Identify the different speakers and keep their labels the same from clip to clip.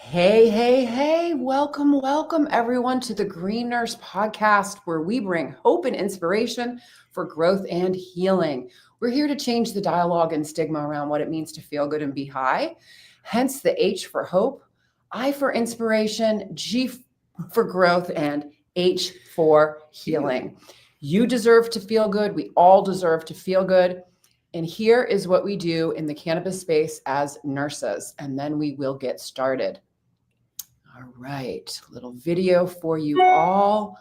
Speaker 1: Hey, hey, hey, welcome everyone to the Green Nurse podcast, where we bring hope and inspiration for growth and healing. We're here to change the dialogue and stigma around what it means to feel good and be high. Hence the H for hope, I for inspiration, G for growth, and H for healing. You deserve to feel good. We all deserve to feel good. And here is what we do in the cannabis space as nurses, and then we will get started. All right, little video for you all.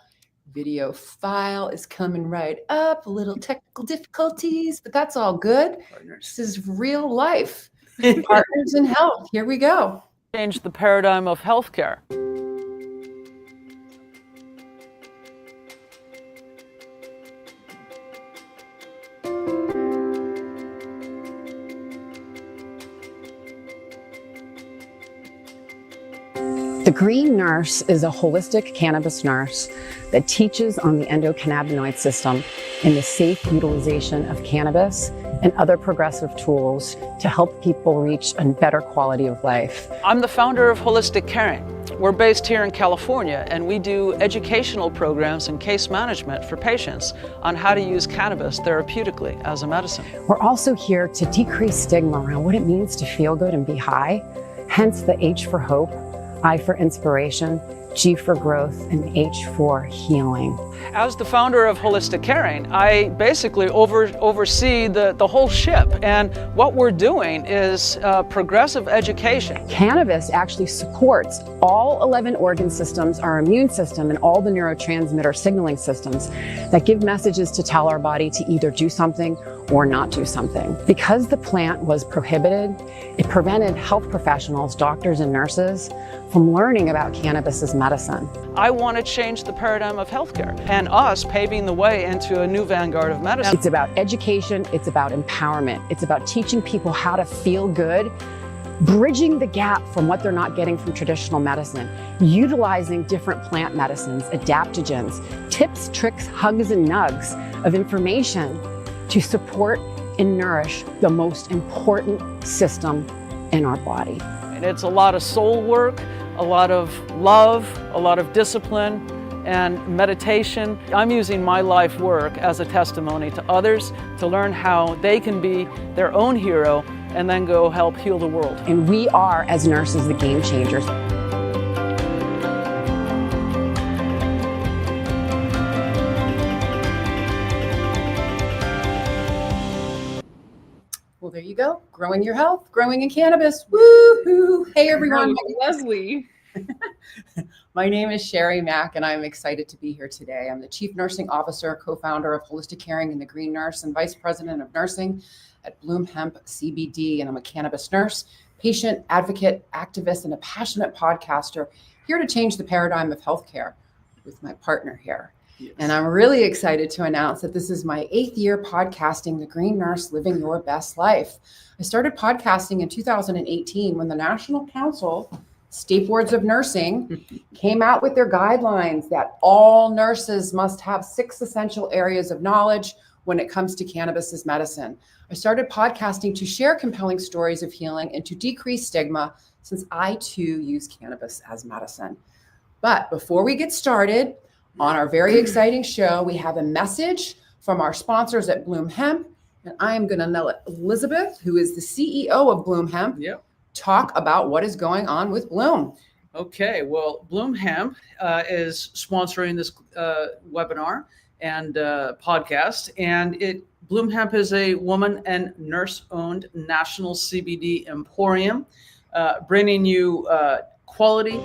Speaker 1: Video file is coming right up. A little technical difficulties, but that's all good. This is real life. Partners in health. Here we go.
Speaker 2: Change the paradigm of healthcare.
Speaker 3: The Green Nurse is a holistic cannabis nurse that teaches on the endocannabinoid system and the safe utilization of cannabis and other progressive tools to help people reach a better quality of life.
Speaker 2: I'm the founder of Holistic Caring. We're based here in California, and we do educational programs and case management for patients on how to use cannabis therapeutically as a medicine.
Speaker 3: We're also here to decrease stigma around what it means to feel good and be high, hence the H for hope, I for inspiration, G for growth, and H for healing.
Speaker 2: As the founder of Holistic Caring, I basically oversee the whole ship. And what we're doing is progressive education.
Speaker 3: Cannabis actually supports all 11 organ systems, our immune system, and all the neurotransmitter signaling systems that give messages to tell our body to either do something or not do something. Because the plant was prohibited, it prevented health professionals, doctors and nurses from learning about cannabis as medicine.
Speaker 2: I want to change the paradigm of healthcare and us paving the way into a new vanguard of medicine.
Speaker 3: It's about education, it's about empowerment, it's about teaching people how to feel good, bridging the gap from what they're not getting from traditional medicine, utilizing different plant medicines, adaptogens, tips, tricks, hugs, and nugs of information to support and nourish the most important system in our body.
Speaker 2: And it's a lot of soul work, a lot of love, a lot of discipline, and meditation. I'm using my life work as a testimony to others to learn how they can be their own hero and then go help heal the world.
Speaker 3: And we are, as nurses, the game changers.
Speaker 1: Well, there you go. Growing your health, growing in cannabis. Woohoo! Hey, everyone.
Speaker 4: Leslie.
Speaker 1: My name is Sherry Mack, and I'm excited to be here today. I'm the Chief Nursing Officer, co-founder of Holistic Caring and the Green Nurse, and Vice President of Nursing at Bloom Hemp CBD. And I'm a cannabis nurse, patient, advocate, activist, and a passionate podcaster, here to change the paradigm of healthcare with my partner here. Yes. And I'm really excited to announce that this is my 8th year podcasting, The Green Nurse, Living Your Best Life. I started podcasting in 2018 when the National Council State Boards of Nursing came out with their guidelines that all nurses must have 6 essential areas of knowledge when it comes to cannabis as medicine. I started podcasting to share compelling stories of healing and to decrease stigma, since I too use cannabis as medicine. But before we get started on our very exciting show, we have a message from our sponsors at Bloom Hemp, and I am going to let Elizabeth, who is the CEO of Bloom Hemp, talk about what is going on with Bloom.
Speaker 2: Okay, well, Bloom Hemp is sponsoring this webinar and podcast, and Bloom Hemp is a woman and nurse-owned national CBD emporium, bringing you quality,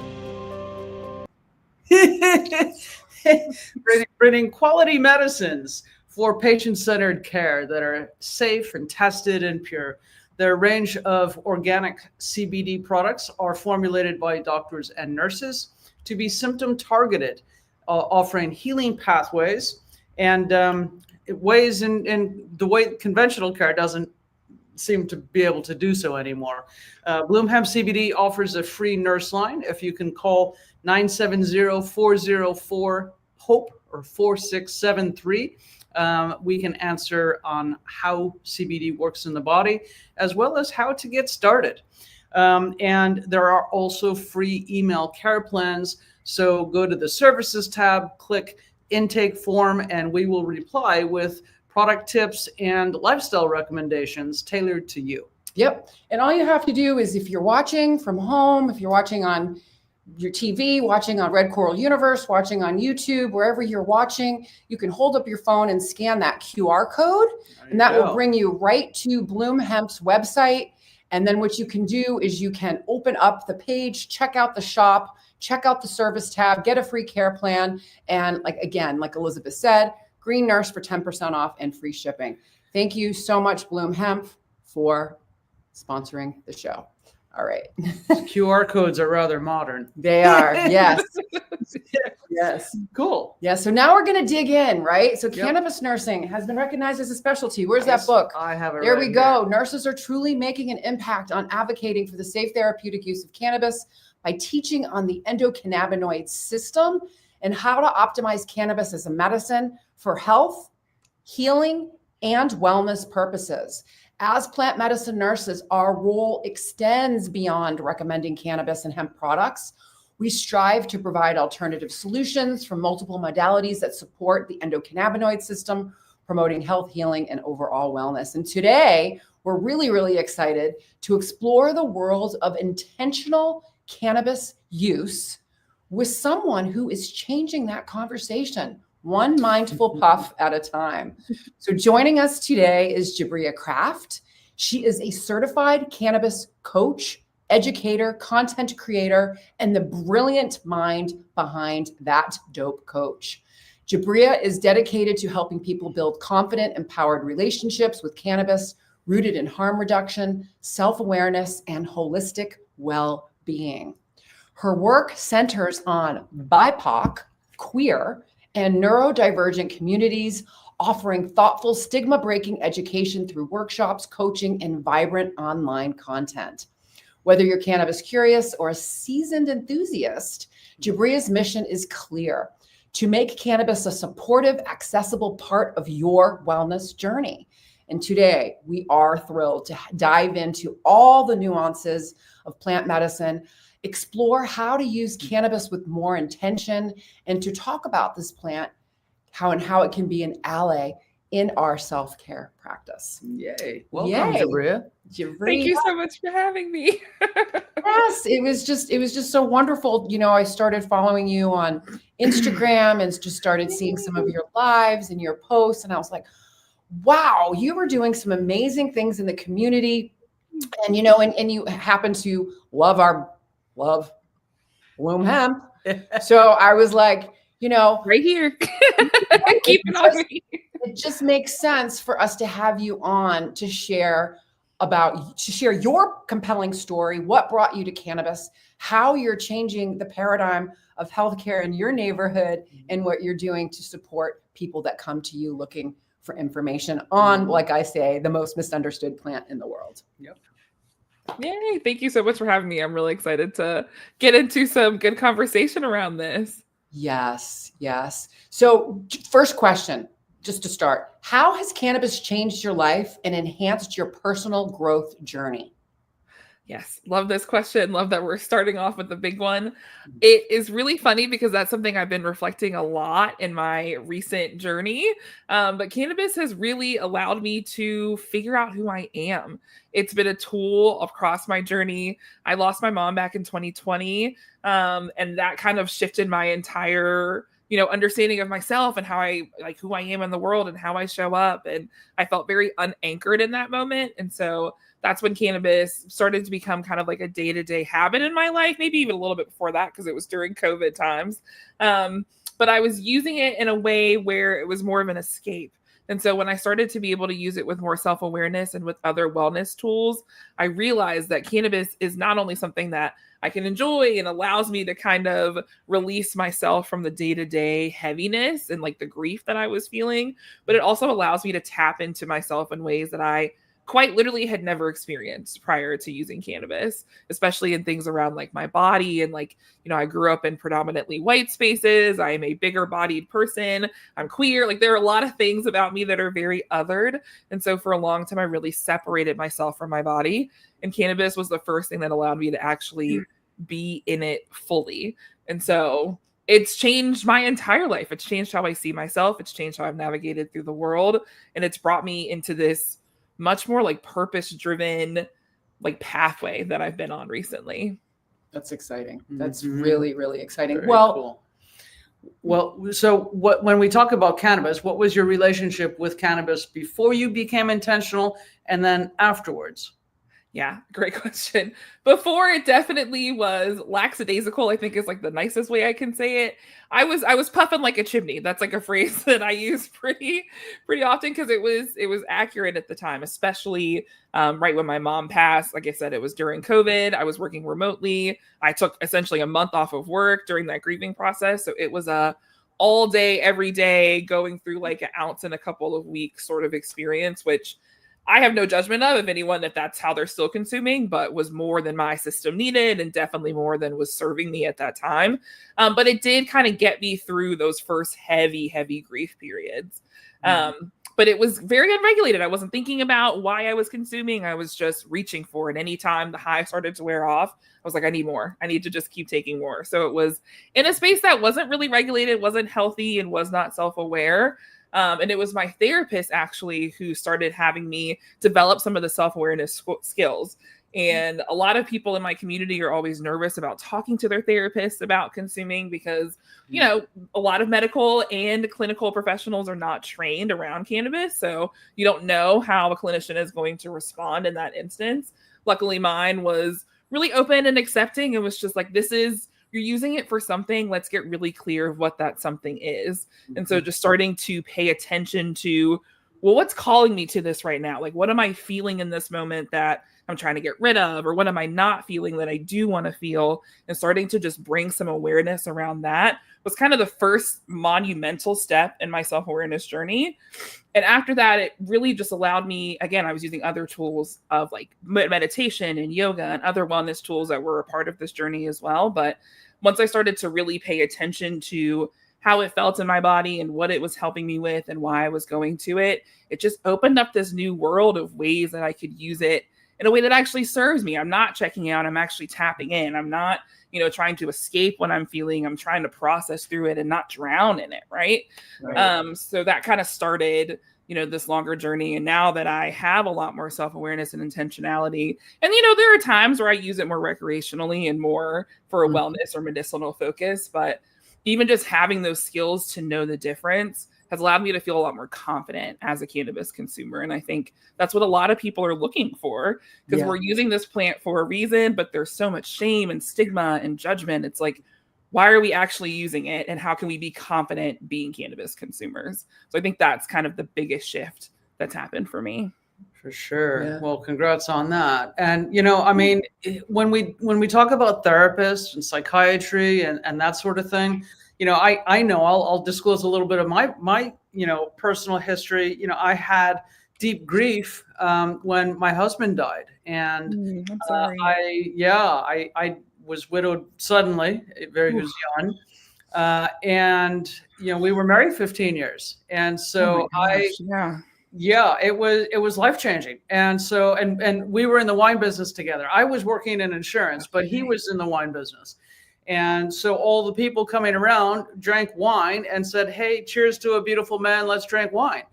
Speaker 2: bringing quality medicines for patient-centered care that are safe and tested and pure. Their range of organic CBD products are formulated by doctors and nurses to be symptom targeted, offering healing pathways and ways in the way conventional care doesn't seem to be able to do so anymore. Bloom Hemp CBD offers a free nurse line. If you can call 970-404-HOPE or 4673. We can answer on how CBD works in the body, as well as how to get started. And there are also free email care plans. So go to the services tab, click intake form, and we will reply with product tips and lifestyle recommendations tailored to you.
Speaker 1: Yep. And all you have to do is, if you're watching from home, if you're watching on your TV, watching on Red Coral Universe, watching on YouTube, wherever you're watching, you can hold up your phone and scan that QR code, and that will bring you right to Bloom Hemp's website. And then what you can do is you can open up the page, check out the shop, check out the service tab, get a free care plan. And like Elizabeth said, Green Nurse for 10% off and free shipping. Thank you so much, Bloom Hemp, for sponsoring the show. All right.
Speaker 2: QR codes are rather modern.
Speaker 1: They are. Yes. Yes.
Speaker 2: Cool.
Speaker 1: Yeah. So now we're going to dig in, right? So Cannabis Nursing has been recognized as a specialty. Where's that book?
Speaker 2: I have it.
Speaker 1: There we go. Nurses are truly making an impact on advocating for the safe therapeutic use of cannabis by teaching on the endocannabinoid system and how to optimize cannabis as a medicine for health, healing, and wellness purposes. As plant medicine nurses, our role extends beyond recommending cannabis and hemp products. We strive to provide alternative solutions from multiple modalities that support the endocannabinoid system, promoting health, healing, and overall wellness. And today, we're really, really excited to explore the world of intentional cannabis use with someone who is changing that conversation, one mindful puff at a time. So joining us today is Jabria Craft. She is a certified cannabis coach, educator, content creator, and the brilliant mind behind that dope coach. Jabria is dedicated to helping people build confident, empowered relationships with cannabis, rooted in harm reduction, self-awareness, and holistic well-being. Her work centers on BIPOC, queer, and neurodivergent communities, offering thoughtful, stigma-breaking education through workshops, coaching, and vibrant online content. Whether you're cannabis curious or a seasoned enthusiast, Jabria's mission is clear: to make cannabis a supportive, accessible part of your wellness journey. And today, we are thrilled to dive into all the nuances of plant medicine, explore how to use cannabis with more intention, and to talk about this plant, how it can be an ally in our self-care practice.
Speaker 2: Yay. Welcome, Jabria.
Speaker 4: Thank you so much for having me.
Speaker 1: Yes, it was just so wonderful. You know, I started following you on Instagram and just started seeing some of your lives and your posts, and I was like, wow, you were doing some amazing things in the community. And, you know, and you happen to love Bloom Hemp. So I was like, you know,
Speaker 4: right here. Keep it on me.
Speaker 1: It just makes sense for us to have you on to share your compelling story, what brought you to cannabis, how you're changing the paradigm of healthcare in your neighborhood, and what you're doing to support people that come to you looking for information on, like I say, the most misunderstood plant in the world.
Speaker 2: Yep.
Speaker 4: Yay. Thank you so much for having me. I'm really excited to get into some good conversation around this.
Speaker 1: Yes, yes. So first question, just to start, how has cannabis changed your life and enhanced your personal growth journey?
Speaker 4: Yes, love this question. Love that we're starting off with the big one. It is really funny because that's something I've been reflecting a lot in my recent journey. But cannabis has really allowed me to figure out who I am. It's been a tool across my journey. I lost my mom back in 2020, and that kind of shifted my entire understanding of myself and how who I am in the world and how I show up. And I felt very unanchored in that moment. And so that's when cannabis started to become kind of like a day-to-day habit in my life, maybe even a little bit before that, because it was during COVID times. But I was using it in a way where it was more of an escape. And so when I started to be able to use it with more self-awareness and with other wellness tools, I realized that cannabis is not only something that I can enjoy and allows me to kind of release myself from the day-to-day heaviness and like the grief that I was feeling, but it also allows me to tap into myself in ways that I quite literally had never experienced prior to using cannabis, especially in things around like my body. And like, I grew up in predominantly white spaces. I am a bigger bodied person. I'm queer. Like there are a lot of things about me that are very othered. And so for a long time, I really separated myself from my body. And cannabis was the first thing that allowed me to actually be in it fully. And so it's changed my entire life. It's changed how I see myself. It's changed how I've navigated through the world. And it's brought me into this much more like purpose-driven like pathway that I've been on recently.
Speaker 1: That's exciting. That's really, really exciting.
Speaker 2: Very
Speaker 1: well,
Speaker 2: cool. Well, so when we talk about cannabis, what was your relationship with cannabis before you became intentional and then afterwards?
Speaker 4: Yeah, great question. Before, it definitely was lackadaisical, I think is like the nicest way I can say it. I was puffing like a chimney. That's like a phrase that I use pretty often because it was accurate at the time, especially right when my mom passed. Like I said, it was during COVID. I was working remotely. I took essentially a month off of work during that grieving process. So it was a all day, every day, going through like an ounce in a couple of weeks sort of experience, which I have no judgment of anyone if that's how they're still consuming, but was more than my system needed and definitely more than was serving me at that time. But it did kind of get me through those first heavy grief periods. But it was very unregulated. I wasn't thinking about why I was consuming. I was just reaching for it. Anytime the high started to wear off, I was like, I need more. I need to just keep taking more. So it was in a space that wasn't really regulated, wasn't healthy, and was not self-aware. And it was my therapist actually who started having me develop some of the self-awareness skills. And a lot of people in my community are always nervous about talking to their therapists about consuming because, you know, a lot of medical and clinical professionals are not trained around cannabis. So you don't know how a clinician is going to respond in that instance. Luckily, mine was really open and accepting. It was just like, you're using it for something. Let's get really clear of what that something is. And so just starting to pay attention to, well, what's calling me to this right now? Like, what am I feeling in this moment that I'm trying to get rid of? Or what am I not feeling that I do want to feel? And starting to just bring some awareness around that was kind of the first monumental step in my self-awareness journey. And after that, it really just allowed me, again, I was using other tools of like meditation and yoga and other wellness tools that were a part of this journey as well. But once I started to really pay attention to how it felt in my body and what it was helping me with and why I was going to it, it just opened up this new world of ways that I could use it in a way that actually serves me. I'm not checking out. I'm actually tapping in. I'm not, trying to escape what I'm feeling. I'm trying to process through it and not drown in it. Right. So that kind of started, this longer journey. And now that I have a lot more self-awareness and intentionality, and, there are times where I use it more recreationally and more for a wellness or medicinal focus, but even just having those skills to know the difference has allowed me to feel a lot more confident as a cannabis consumer. And I think that's what a lot of people are looking for because we're using this plant for a reason, but there's so much shame and stigma and judgment. It's like, why are we actually using it? And how can we be confident being cannabis consumers? So I think that's kind of the biggest shift that's happened for me.
Speaker 2: For sure. Yeah. Well, congrats on that. And, when we talk about therapists and psychiatry and that sort of thing, I know I'll disclose a little bit of my personal history. I had deep grief when my husband died, and
Speaker 4: I'm sorry.
Speaker 2: I was widowed suddenly. He was young, and we were married 15 years, and so it was life changing. And so and we were in the wine business together. I was working in insurance, but he was in the wine business. And so all the people coming around drank wine and said, "Hey, cheers to a beautiful man. Let's drink wine."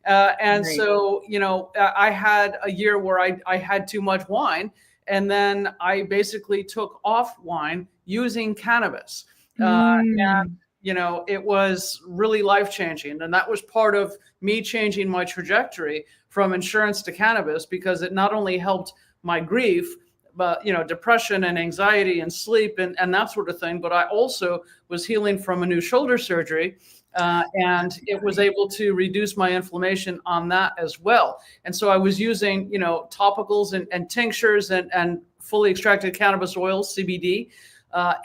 Speaker 2: So, I had a year where I had too much wine. And then I basically took off wine using cannabis. And, it was really life-changing. And that was part of me changing my trajectory from insurance to cannabis, because it not only helped my grief, but, depression and anxiety and sleep and that sort of thing. But I also was healing from a new shoulder surgery. And it was able to reduce my inflammation on that as well. And so I was using, topicals and tinctures and fully extracted cannabis oil, CBD,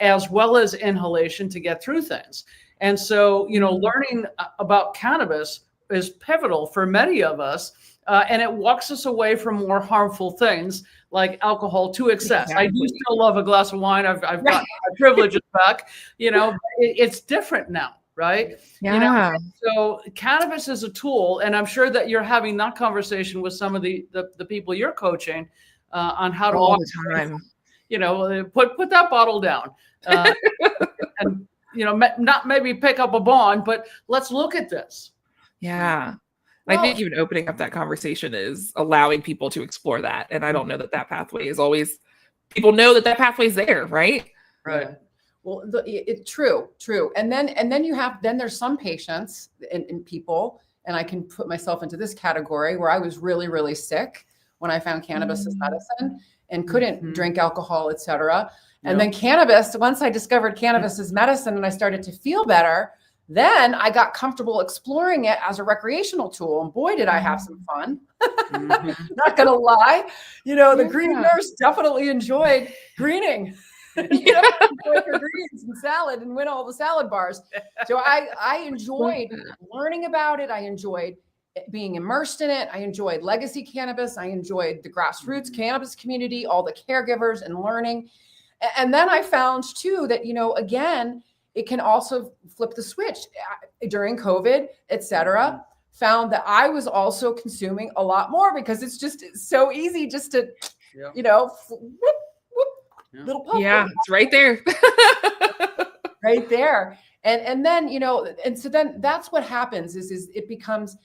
Speaker 2: as well as inhalation to get through things. And so, learning about cannabis is pivotal for many of us. And it walks us away from more harmful things like alcohol to excess. Exactly. I do still love a glass of wine. I've got my privileges back, it's different now. Right.
Speaker 4: Yeah.
Speaker 2: So cannabis is a tool, and I'm sure that you're having that conversation with some of the people you're coaching. on how to
Speaker 4: All
Speaker 2: walk
Speaker 4: the time.
Speaker 2: put that bottle down, and not maybe pick up a bond, but let's look at this.
Speaker 4: Yeah.
Speaker 1: Well,
Speaker 4: I think even opening up that conversation is allowing people to explore that. And I don't know that pathway is always, people know that pathway is there, right?
Speaker 2: Right.
Speaker 1: Yeah. Well, true. And then there's some patients and people, and I can put myself into this category where I was really, really sick when I found cannabis as medicine and couldn't drink alcohol, et cetera. And then cannabis, once I discovered cannabis as medicine and I started to feel better, then I got comfortable exploring it as a recreational tool. And boy, did I have some fun. Not going to lie. The green nurse definitely enjoyed greening. Enjoyed her greens and salad and win all the salad bars. So I enjoyed learning about it. I enjoyed being immersed in it. I enjoyed legacy cannabis. I enjoyed the grassroots cannabis community, all the caregivers and learning. And then I found too that, again, it can also flip the switch during COVID, et cetera. Found that I was also consuming a lot more because it's so easy just to, little puff.
Speaker 4: Yeah, it's right there.
Speaker 1: Right there. And then, and so then that's what happens is it becomes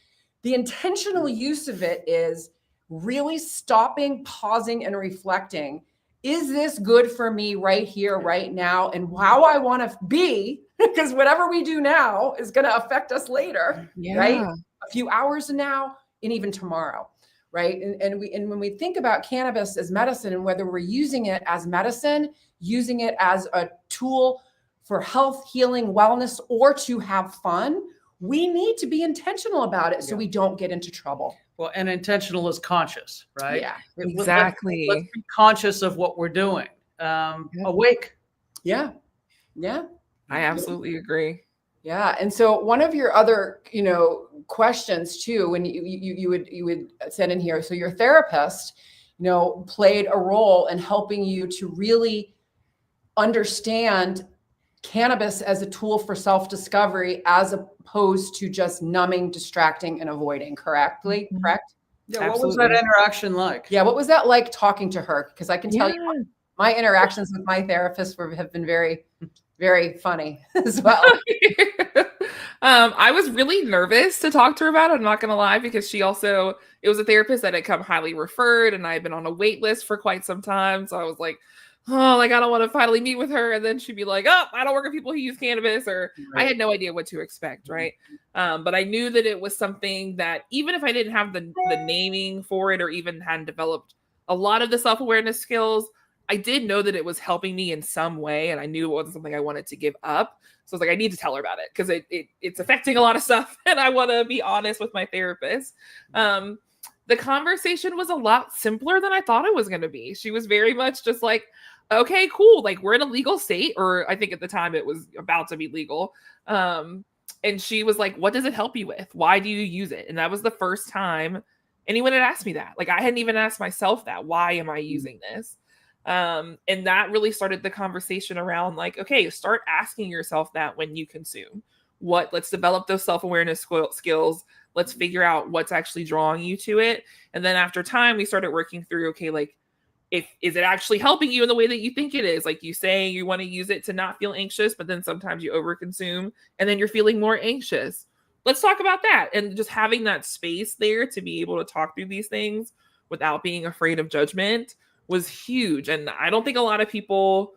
Speaker 1: the intentional use of it is really stopping, pausing, and reflecting. Is this good for me right here, right now, and how I want to be? Because whatever we do now is going to affect us later, right? A few hours from now and even tomorrow, right? And when we think about cannabis as medicine and whether we're using it as medicine, using it as a tool for health, healing, wellness, or to have fun, we need to be intentional about it so we don't get into trouble.
Speaker 2: Well, and intentional is conscious, right?
Speaker 4: Yeah, exactly.
Speaker 2: Let's be conscious of what we're doing. Awake.
Speaker 1: Yeah.
Speaker 4: I absolutely agree.
Speaker 1: Yeah. And so one of your other, questions too, when you would send in here, so your therapist, played a role in helping you to really understand cannabis as a tool for self-discovery as opposed to just numbing, distracting, and avoiding. Correct?
Speaker 2: Yeah. What was that interaction like?
Speaker 1: Yeah. What was that like talking to her? Because I can tell you my interactions with my therapist have been very, very funny as well.
Speaker 4: I was really nervous to talk to her about it. I'm not going to lie, because it was a therapist that had come highly referred and I had been on a wait list for quite some time. So I was like, I don't want to finally meet with her. And then she'd be like, I don't work with people who use cannabis, or I had no idea what to expect. Right. But I knew that it was something that even if I didn't have the naming for it or even hadn't developed a lot of the self-awareness skills, I did know that it was helping me in some way. And I knew it wasn't something I wanted to give up. So I was like, I need to tell her about it because it's affecting a lot of stuff. And I want to be honest with my therapist. The conversation was a lot simpler than I thought it was going to be. She was very much just like, okay, cool. Like, we're in a legal state, or I think at the time it was about to be legal. And she was like, what does it help you with? Why do you use it? And that was the first time anyone had asked me that. Like, I hadn't even asked myself that. Why am I using this? And that really started the conversation around like, okay, start asking yourself that when you consume. Let's develop those self-awareness skills. Let's figure out what's actually drawing you to it. And then after time, we started working through, okay, like, is it actually helping you in the way that you think it is? Like, you say you want to use it to not feel anxious, but then sometimes you overconsume and then you're feeling more anxious. Let's talk about that. And just having that space there to be able to talk through these things without being afraid of judgment was huge. And I don't think a lot of people,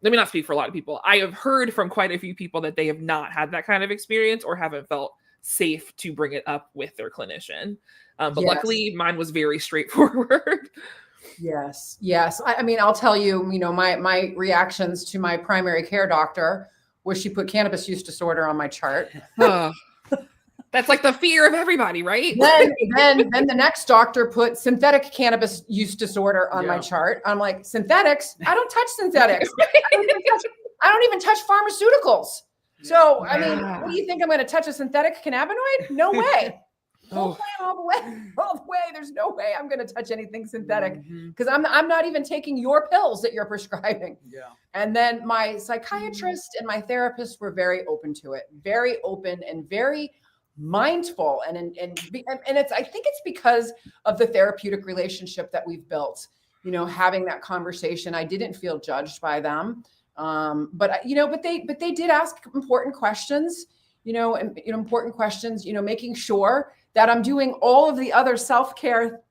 Speaker 4: let me not speak for a lot of people. I have heard from quite a few people that they have not had that kind of experience or haven't felt safe to bring it up with their clinician. But luckily mine was very straightforward.
Speaker 1: Yes. I mean, I'll tell you, my reactions to my primary care doctor was she put cannabis use disorder on my chart.
Speaker 4: That's like the fear of everybody, right?
Speaker 1: Then the next doctor put synthetic cannabis use disorder on my chart. I'm like, synthetics? I don't touch synthetics. I don't even touch pharmaceuticals. So, I mean, what do you think? I'm going to touch a synthetic cannabinoid? No way. All the way. There's no way I'm going to touch anything synthetic because I'm not even taking your pills that you're prescribing. Yeah. And then my psychiatrist and my therapist were very open to it, very open and very mindful. And it's, I think it's because of the therapeutic relationship that we've built. having that conversation. I didn't feel judged by them. But they did ask important questions, important questions, making sure that I'm doing all of the other self-care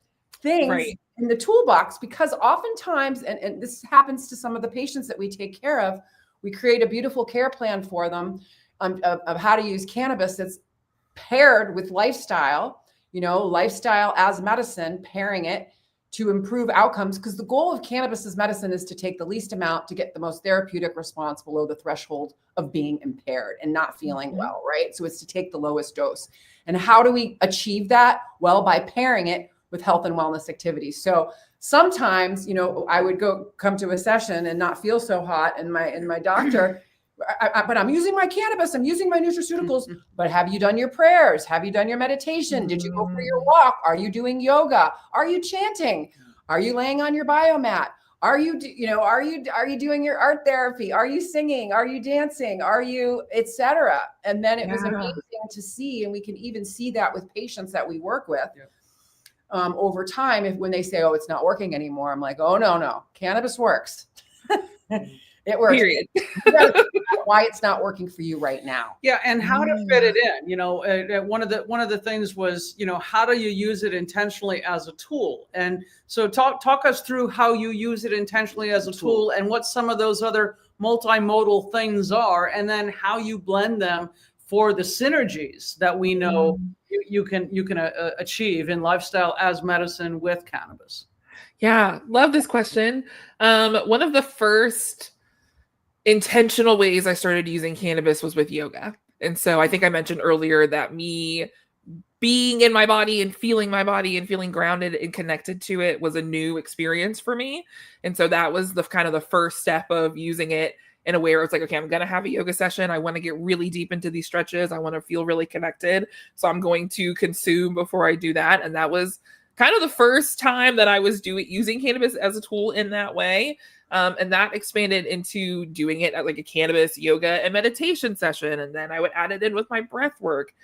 Speaker 1: things in the toolbox, because oftentimes, and this happens to some of the patients that we take care of, we create a beautiful care plan for them of how to use cannabis that's paired with lifestyle, lifestyle as medicine, pairing it to improve outcomes, because the goal of cannabis as medicine is to take the least amount to get the most therapeutic response below the threshold of being impaired and not feeling well, right? So it's to take the lowest dose. And how do we achieve that? Well, by pairing it with health and wellness activities. So sometimes, I would come to a session and not feel so hot, and my doctor, but I'm using my cannabis, I'm using my nutraceuticals, but have you done your prayers? Have you done your meditation? Did you go for your walk? Are you doing yoga? Are you chanting? Are you laying on your biomat? Are you doing your art therapy? Are you singing? Are you dancing? Are you, etc.? And then it was amazing to see, and we can even see that with patients that we work with. Over time, when they say, oh, it's not working anymore, I'm like, oh, no, cannabis works. It works.
Speaker 4: Period.
Speaker 1: Why it's not working for you right now.
Speaker 2: Yeah, and how to fit it in. One of the things was, how do you use it intentionally as a tool? And so talk us through how you use it intentionally as a tool, and what some of those other multimodal things are, and then how you blend them for the synergies that we know you can achieve in lifestyle as medicine with cannabis.
Speaker 4: Yeah, love this question. One of the first intentional ways I started using cannabis was with yoga. And so I think I mentioned earlier that me being in my body and feeling grounded and connected to it was a new experience for me. And so that was the kind of the first step of using it in a way where it's like, okay, I'm going to have a yoga session. I want to get really deep into these stretches. I want to feel really connected. So I'm going to consume before I do that. And that was kind of the first time that I was using cannabis as a tool in that way. And that expanded into doing it at like a cannabis yoga and meditation session. And then I would add it in with my breath work.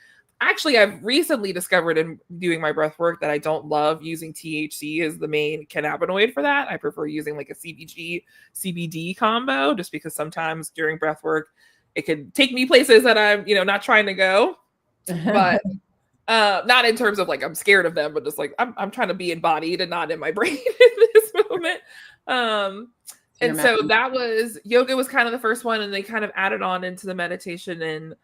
Speaker 4: Actually, I've recently discovered in doing my breath work that I don't love using THC as the main cannabinoid for that. I prefer using like a CBD combo, just because sometimes during breath work, it could take me places that I'm, not trying to go. But not in terms of like I'm scared of them, but just like I'm trying to be embodied and not in my brain in this moment. And so yoga was kind of the first one, and they kind of added on into the meditation and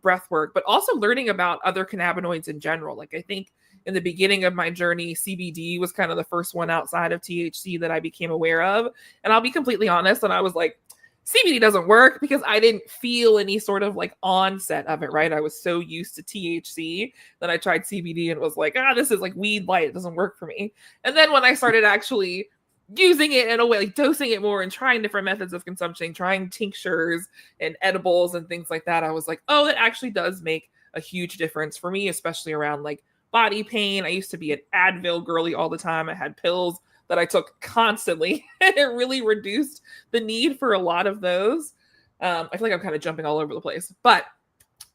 Speaker 4: breath work, but also learning about other cannabinoids in general. Like I think in the beginning of my journey, CBD was kind of the first one outside of THC that I became aware of. And I'll be completely honest, and I was like, CBD doesn't work, because I didn't feel any sort of like onset of it, right? I was so used to THC that I tried CBD and was like, this is like weed light. It doesn't work for me. And then when I started actually using it in a way, like dosing it more and trying different methods of consumption, trying tinctures and edibles and things like that, I was like, oh, that actually does make a huge difference for me, especially around like body pain. I used to be an Advil girly all the time. I had pills that I took constantly, and it really reduced the need for a lot of those. I feel like I'm kind of jumping all over the place, but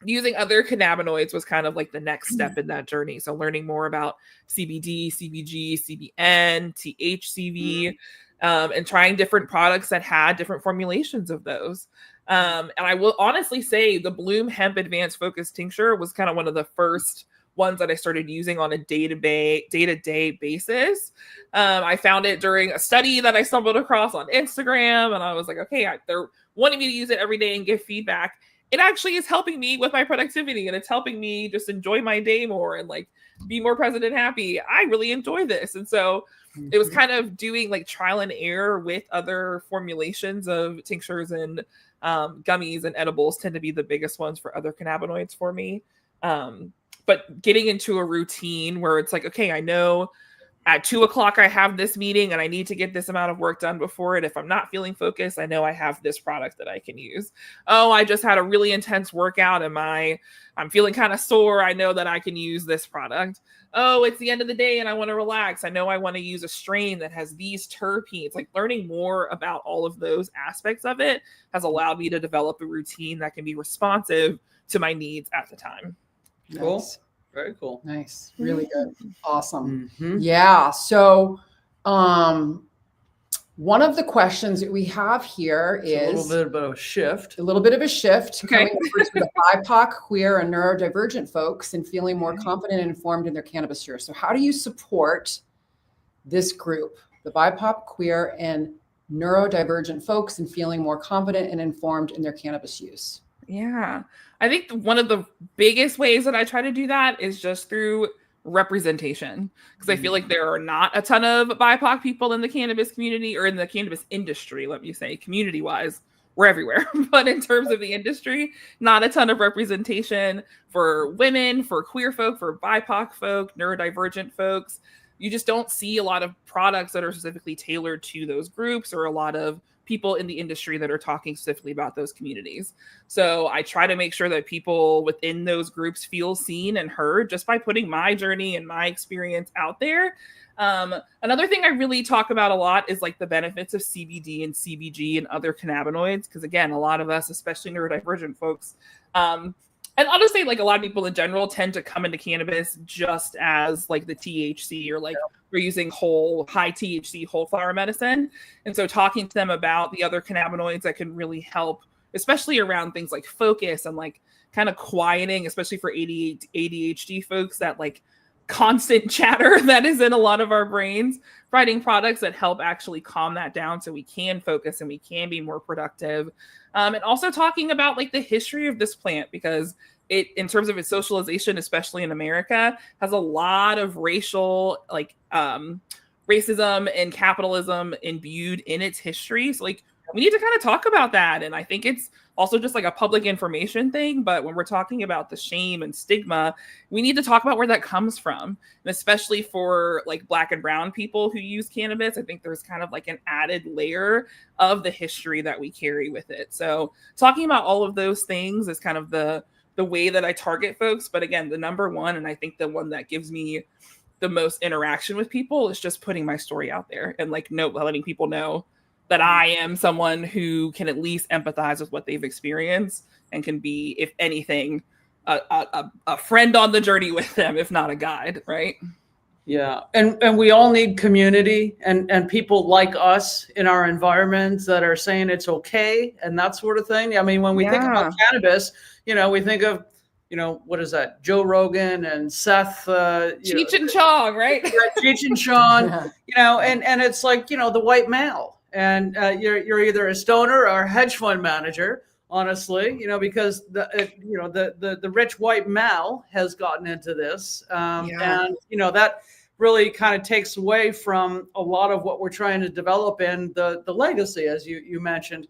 Speaker 4: using other cannabinoids was kind of like the next step in that journey. So learning more about CBD, CBG, CBN, THCV, and trying different products that had different formulations of those. And I will honestly say the Bloom Hemp Advanced Focus Tincture was kind of one of the first ones that I started using on a day-to-day basis. I found it during a study that I stumbled across on Instagram, and I was like, okay, they're wanting me to use it every day and give feedback. It actually is helping me with my productivity, and it's helping me just enjoy my day more and like be more present and happy. I really enjoy this. And so it was kind of doing like trial and error with other formulations of tinctures, and gummies and edibles tend to be the biggest ones for other cannabinoids for me. But getting into a routine where it's like, okay, I know at 2:00 I have this meeting and I need to get this amount of work done before it. If I'm not feeling focused, I know I have this product that I can use. Oh, I just had a really intense workout and I'm feeling kind of sore. I know that I can use this product. Oh, it's the end of the day and I want to relax. I know I want to use a strain that has these terpenes. Like learning more about all of those aspects of it has allowed me to develop a routine that can be responsive to my needs at the time.
Speaker 2: Cool.
Speaker 1: Nice.
Speaker 2: Very cool.
Speaker 1: Nice. Really good. Awesome.
Speaker 2: Mm-hmm.
Speaker 1: Yeah. So, One of the questions that we have here is
Speaker 2: a little bit of a shift.
Speaker 1: A little bit of a shift
Speaker 4: Okay.
Speaker 1: coming over to the BIPOC, queer, and neurodivergent folks and feeling more confident and informed in their cannabis use. So how do you support this group, the BIPOC, queer, and neurodivergent folks, and feeling more confident and informed in their cannabis use?
Speaker 4: Yeah. I think one of the biggest ways that I try to do that is just through representation, because I feel like there are not a ton of BIPOC people in the cannabis community, or in the cannabis industry, let me say. Community wise, we're everywhere, but in terms of the industry, not a ton of representation for women, for queer folk, for BIPOC folk, neurodivergent folks. You just don't see a lot of products that are specifically tailored to those groups, or a lot of people in the industry that are talking specifically about those communities. So I try to make sure that people within those groups feel seen and heard just by putting my journey and my experience out there. Another thing I really talk about a lot is like the benefits of CBD and CBG and other cannabinoids. Because again, a lot of us, especially neurodivergent folks, and I'll just say like a lot of people in general tend to come into cannabis just as like the THC, or like we're using high THC, whole flower medicine. And so talking to them about the other cannabinoids that can really help, especially around things like focus and like kind of quieting, especially for ADHD folks, that like constant chatter that is in a lot of our brains, providing products that help actually calm that down so we can focus and we can be more productive. And also talking about like the history of this plant, because it, in terms of its socialization, especially in America, has a lot of racial, like racism and capitalism imbued in its history. So like we need to kind of talk about that. And I think it's also just like a public information thing. But when we're talking about the shame and stigma, we need to talk about where that comes from. And especially for like Black and brown people who use cannabis, I think there's kind of like an added layer of the history that we carry with it. So talking about all of those things is kind of the way that I target folks. But again, the number one, and I think the one that gives me the most interaction with people, is just putting my story out there and like letting people know that I am someone who can at least empathize with what they've experienced and can be, if anything, a friend on the journey with them, if not a guide, right?
Speaker 2: Yeah, and we all need community and people like us in our environments that are saying it's okay and that sort of thing. I mean, when we think about cannabis, we think of, what is that? Joe Rogan and Seth.
Speaker 4: Cheech and Chong, right?
Speaker 2: Cheech and Chong, and it's like, the white male. And you're either a stoner or a hedge fund manager, honestly, because the rich white male has gotten into this. And, that really kind of takes away from a lot of what we're trying to develop in the legacy, as you mentioned,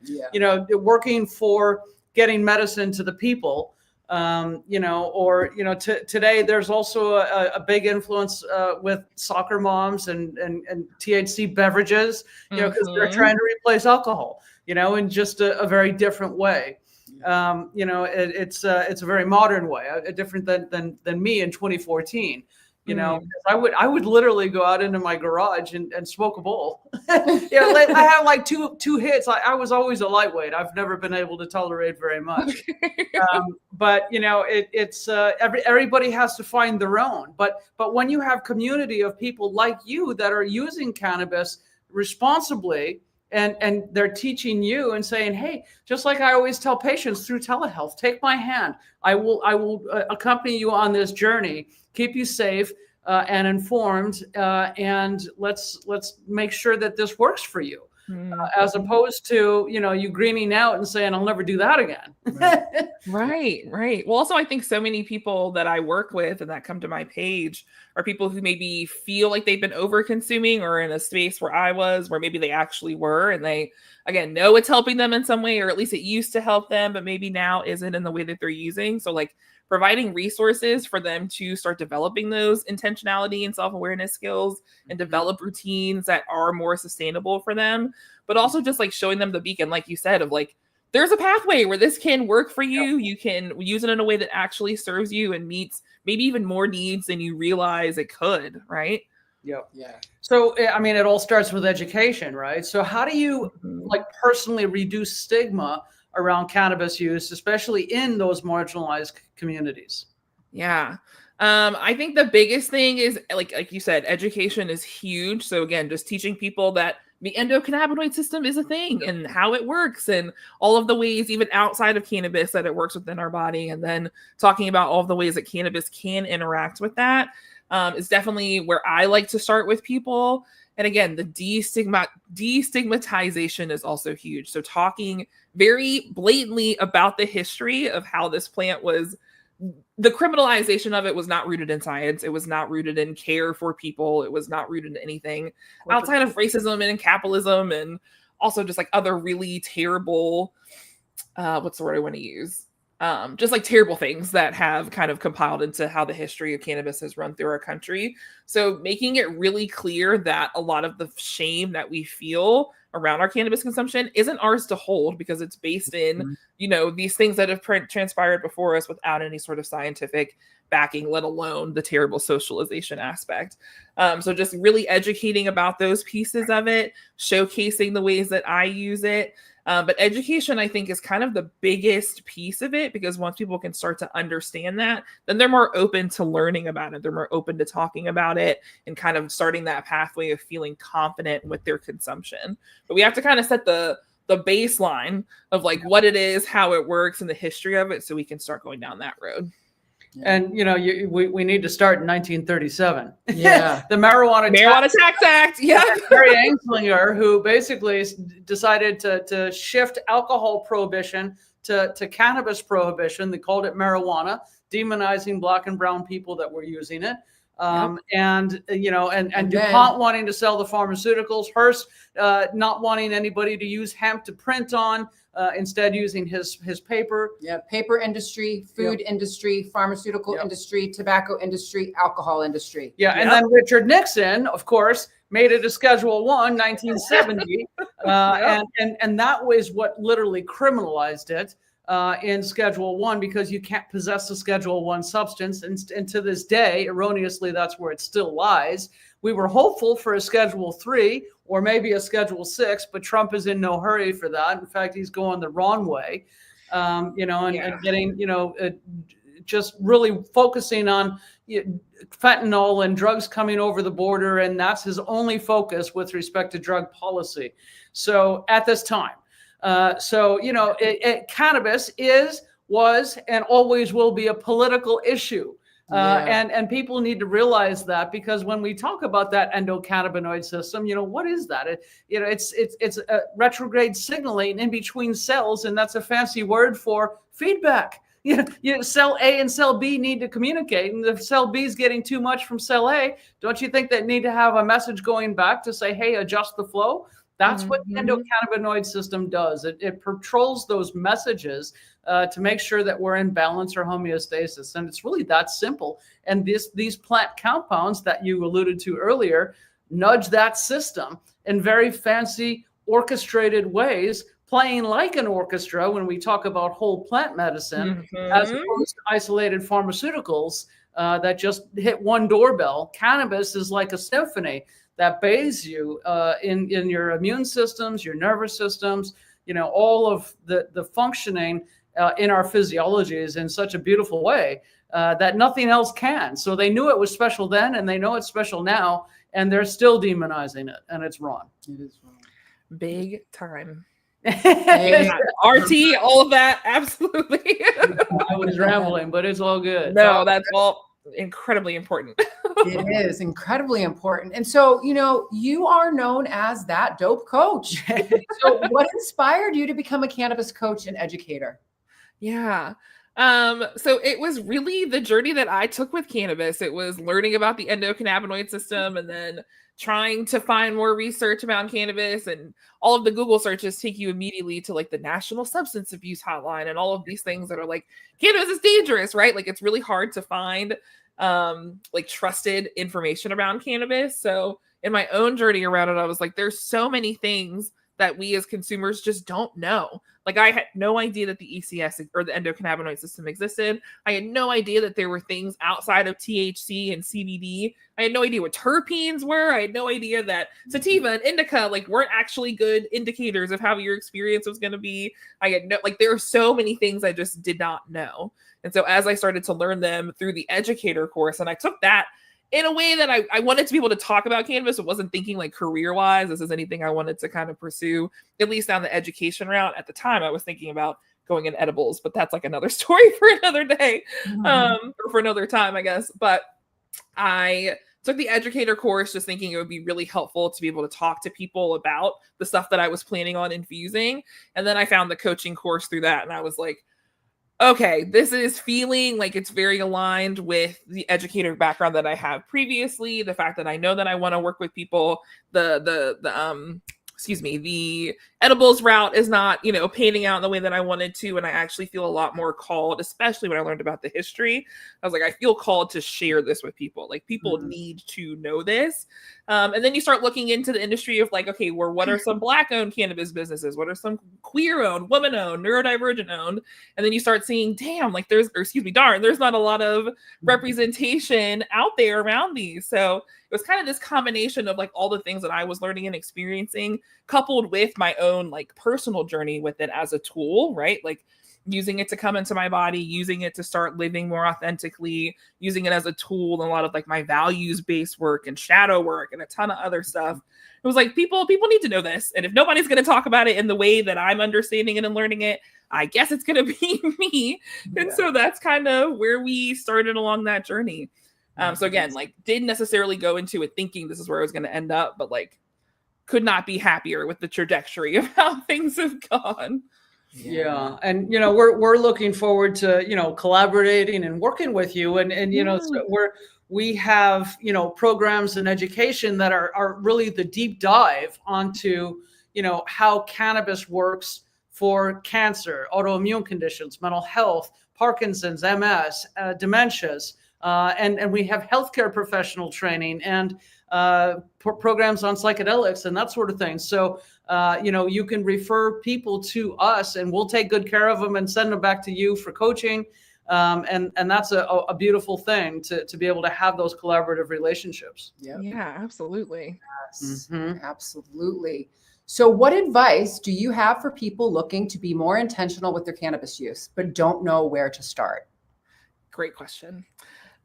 Speaker 2: working for getting medicine to the people. Today there's also a big influence with soccer moms and THC beverages, because they're trying to replace alcohol, in just a very different way. It's a very modern way, different than me in 2014. I would literally go out into my garage and smoke a bowl. I have like two hits. I was always a lightweight. I've never been able to tolerate very much. But everybody has to find their own. But when you have community of people like you that are using cannabis responsibly, and they're teaching you and saying, hey, just like I always tell patients through telehealth, take my hand. I will accompany you on this journey, keep you safe and informed, and let's make sure that this works for you, as opposed to you greening out and saying I'll never do that again.
Speaker 4: Right. Well, also I think so many people that I work with and that come to my page are people who maybe feel like they've been over consuming, or in a space where I was, where maybe they actually were, and they again know it's helping them in some way, or at least it used to help them, but maybe now isn't in the way that they're using. So like providing resources for them to start developing those intentionality and self-awareness skills and develop routines that are more sustainable for them, but also just like showing them the beacon, like you said, of like, there's a pathway where this can work for you. You can use it in a way that actually serves you and meets maybe even more needs than you realize it could, right?
Speaker 2: Yeah. So, I mean, it all starts with education, right? So how do you like personally reduce stigma around cannabis use, especially in those marginalized communities?
Speaker 4: Yeah. I think the biggest thing is like you said, education is huge. So again, just teaching people that the endocannabinoid system is a thing and how it works and all of the ways, even outside of cannabis, that it works within our body. And then talking about all of the ways that cannabis can interact with that is definitely where I like to start with people. And again, the destigmatization is also huge. So talking very blatantly about the history of how this plant was, the criminalization of it was not rooted in science. It was not rooted in care for people. It was not rooted in anything outside of racism and capitalism and also just like other really terrible, what's the word I want to use? Just like terrible things that have kind of compiled into how the history of cannabis has run through our country. So making it really clear that a lot of the shame that we feel around our cannabis consumption isn't ours to hold, because it's based in, these things that have transpired before us without any sort of scientific backing, let alone the terrible socialization aspect. So just really educating about those pieces of it, showcasing the ways that I use it. But education, I think, is kind of the biggest piece of it, because once people can start to understand that, then they're more open to learning about it. They're more open to talking about it and kind of starting that pathway of feeling confident with their consumption. But we have to kind of set the baseline of like what it is, how it works, and the history of it, so we can start going down that road.
Speaker 2: And we need to start in 1937.
Speaker 1: Yeah,
Speaker 2: the Marijuana
Speaker 4: Tax Act. Yeah,
Speaker 2: Harry Anslinger, who basically decided to shift alcohol prohibition to cannabis prohibition. They called it marijuana, demonizing Black and brown people that were using it. And DuPont wanting to sell the pharmaceuticals, Hearst not wanting anybody to use hemp to print on, instead using his paper.
Speaker 1: Yeah, paper industry, food industry, pharmaceutical industry, tobacco industry, alcohol industry.
Speaker 2: Yeah, and then Richard Nixon, of course, made it a Schedule 1, 1970, and that was what literally criminalized it. In Schedule 1, because you can't possess a Schedule 1 substance. And to this day, erroneously, that's where it still lies. We were hopeful for a Schedule 3 or maybe a Schedule 6, but Trump is in no hurry for that. In fact, he's going the wrong way, and getting, just really focusing on fentanyl and drugs coming over the border. And that's his only focus with respect to drug policy. So at this time, cannabis was, and always will be a political issue. And people need to realize that, because when we talk about that endocannabinoid system, what is that? It's a retrograde signaling in between cells, and that's a fancy word for feedback. Cell A and cell B need to communicate, and if cell B is getting too much from cell A, don't you think they need to have a message going back to say, hey, adjust the flow? That's what the endocannabinoid system does. It patrols those messages to make sure that we're in balance or homeostasis. And it's really that simple. And these plant compounds that you alluded to earlier nudge that system in very fancy orchestrated ways, playing like an orchestra when we talk about whole plant medicine, as opposed to isolated pharmaceuticals that just hit one doorbell. Cannabis is like a symphony that bathes you in your immune systems, your nervous systems, all of the functioning in our physiology is in such a beautiful way that nothing else can. So they knew it was special then, and they know it's special now, and they're still demonizing it, and it's wrong.
Speaker 1: It is wrong.
Speaker 4: Big time. RT, all of that, absolutely.
Speaker 2: I was rambling, but it's all good.
Speaker 4: No, that's all incredibly important.
Speaker 1: It is incredibly important. And so, you are known as that dope coach. So what inspired you to become a cannabis coach and educator?
Speaker 4: Yeah. So it was really the journey that I took with cannabis. It was learning about the endocannabinoid system and then trying to find more research about cannabis, and all of the Google searches take you immediately to like the National Substance Abuse Hotline and all of these things that are like, cannabis is dangerous, right? Like it's really hard to find like trusted information around cannabis. So in my own journey around it, I was like, there's so many things that we as consumers just don't know. Like I had no idea that the ECS or the endocannabinoid system existed. I had no idea that there were things outside of THC and CBD. I had no idea what terpenes were. I had no idea that sativa and indica like weren't actually good indicators of how your experience was going to be. I had there are so many things I just did not know. And so as I started to learn them through the Educator course, and I took that in a way that I wanted to be able to talk about cannabis. I wasn't thinking like career wise, this is anything I wanted to kind of pursue, at least down the education route. At the time, I was thinking about going in edibles, but that's like another story for another day, or for another time, I guess. But I took the Educator course just thinking it would be really helpful to be able to talk to people about the stuff that I was planning on infusing. And then I found the coaching course through that, and I was like, okay, this is feeling like it's very aligned with the Educator background that I have previously. The fact that I know that I want to work with people, the edibles route is not, panning out in the way that I wanted to. And I actually feel a lot more called, especially when I learned about the history. I was like, I feel called to share this with people. Like, people need to know this. And then you start looking into the industry of like, okay, what are some Black-owned cannabis businesses? What are some queer-owned, woman-owned, neurodivergent-owned? And then you start seeing, damn, like there's not a lot of representation out there around these. So it was kind of this combination of like all the things that I was learning and experiencing, coupled with my own like personal journey with it as a tool, right? Like using it to come into my body, using it to start living more authentically, using it as a tool in a lot of like my values-based work and shadow work and a ton of other stuff. It was like, people need to know this. And if nobody's going to talk about it in the way that I'm understanding it and learning it, I guess it's going to be me. Yeah. And so that's kind of where we started along that journey. So again, like didn't necessarily go into it thinking this is where I was going to end up, but like could not be happier with the trajectory of how things have gone.
Speaker 2: Yeah. And, we're looking forward to, collaborating and working with you. And so we have, programs in education that are really the deep dive onto, how cannabis works for cancer, autoimmune conditions, mental health, Parkinson's, MS, dementias. And we have healthcare professional training and programs on psychedelics and that sort of thing. So, you can refer people to us and we'll take good care of them and send them back to you for coaching. And that's a beautiful thing to be able to have those collaborative relationships.
Speaker 4: Yeah, absolutely.
Speaker 1: Yes, absolutely. So what advice do you have for people looking to be more intentional with their cannabis use, but don't know where to start?
Speaker 4: Great question.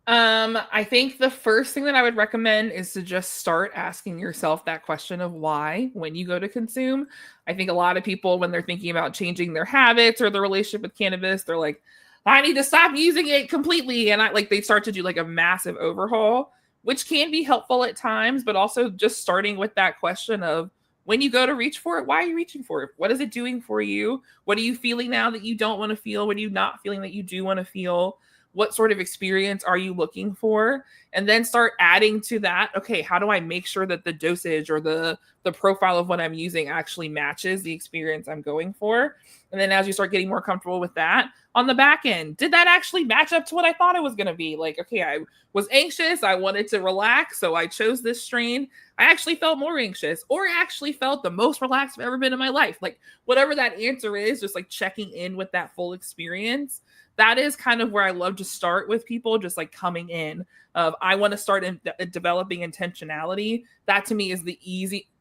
Speaker 4: I think the first thing that I would recommend is to just start asking yourself that question of why when you go to consume. I think a lot of people, when they're thinking about changing their habits or their relationship with cannabis, they're like, I need to stop using it completely. And they start to do like a massive overhaul, which can be helpful at times, but also just starting with that question of when you go to reach for it, why are you reaching for it? What is it doing for you? What are you feeling now that you don't want to feel? What are you not feeling that you do want to feel? What sort of experience are you looking for? And then start adding to that, okay, how do I make sure that the dosage or the profile of what I'm using actually matches the experience I'm going for? And then as you start getting more comfortable with that, on the back end, did that actually match up to what I thought it was going to be? Like, okay, I was anxious. I wanted to relax. So I chose this strain. I actually felt more anxious, or I actually felt the most relaxed I've ever been in my life. Like whatever that answer is, just like checking in with that full experience. That is kind of where I love to start with people, just like coming in of, I want to start in developing intentionality. That to me is the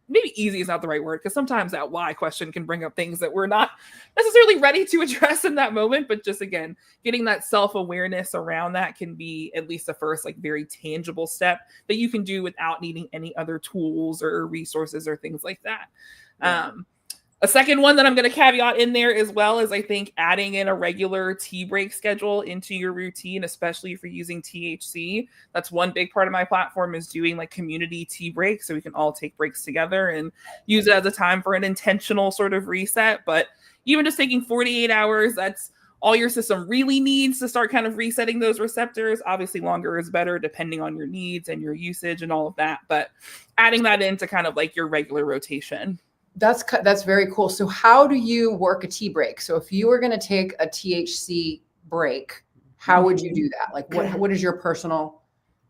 Speaker 4: maybe easy is not the right word, because sometimes that why question can bring up things that we're not necessarily ready to address in that moment. But just again, getting that self-awareness around that can be at least the first like very tangible step that you can do without needing any other tools or resources or things like that. Yeah. A second one that I'm going to caveat in there as well is I think adding in a regular tea break schedule into your routine, especially if you're using THC. That's one big part of my platform, is doing like community tea breaks so we can all take breaks together and use it as a time for an intentional sort of reset. But even just taking 48 hours, that's all your system really needs to start kind of resetting those receptors. Obviously longer is better depending on your needs and your usage and all of that, but adding that into kind of like your regular rotation.
Speaker 1: That's very cool. So how do you work a tea break? So if you were going to take a THC break, how would you do that? Like what is your personal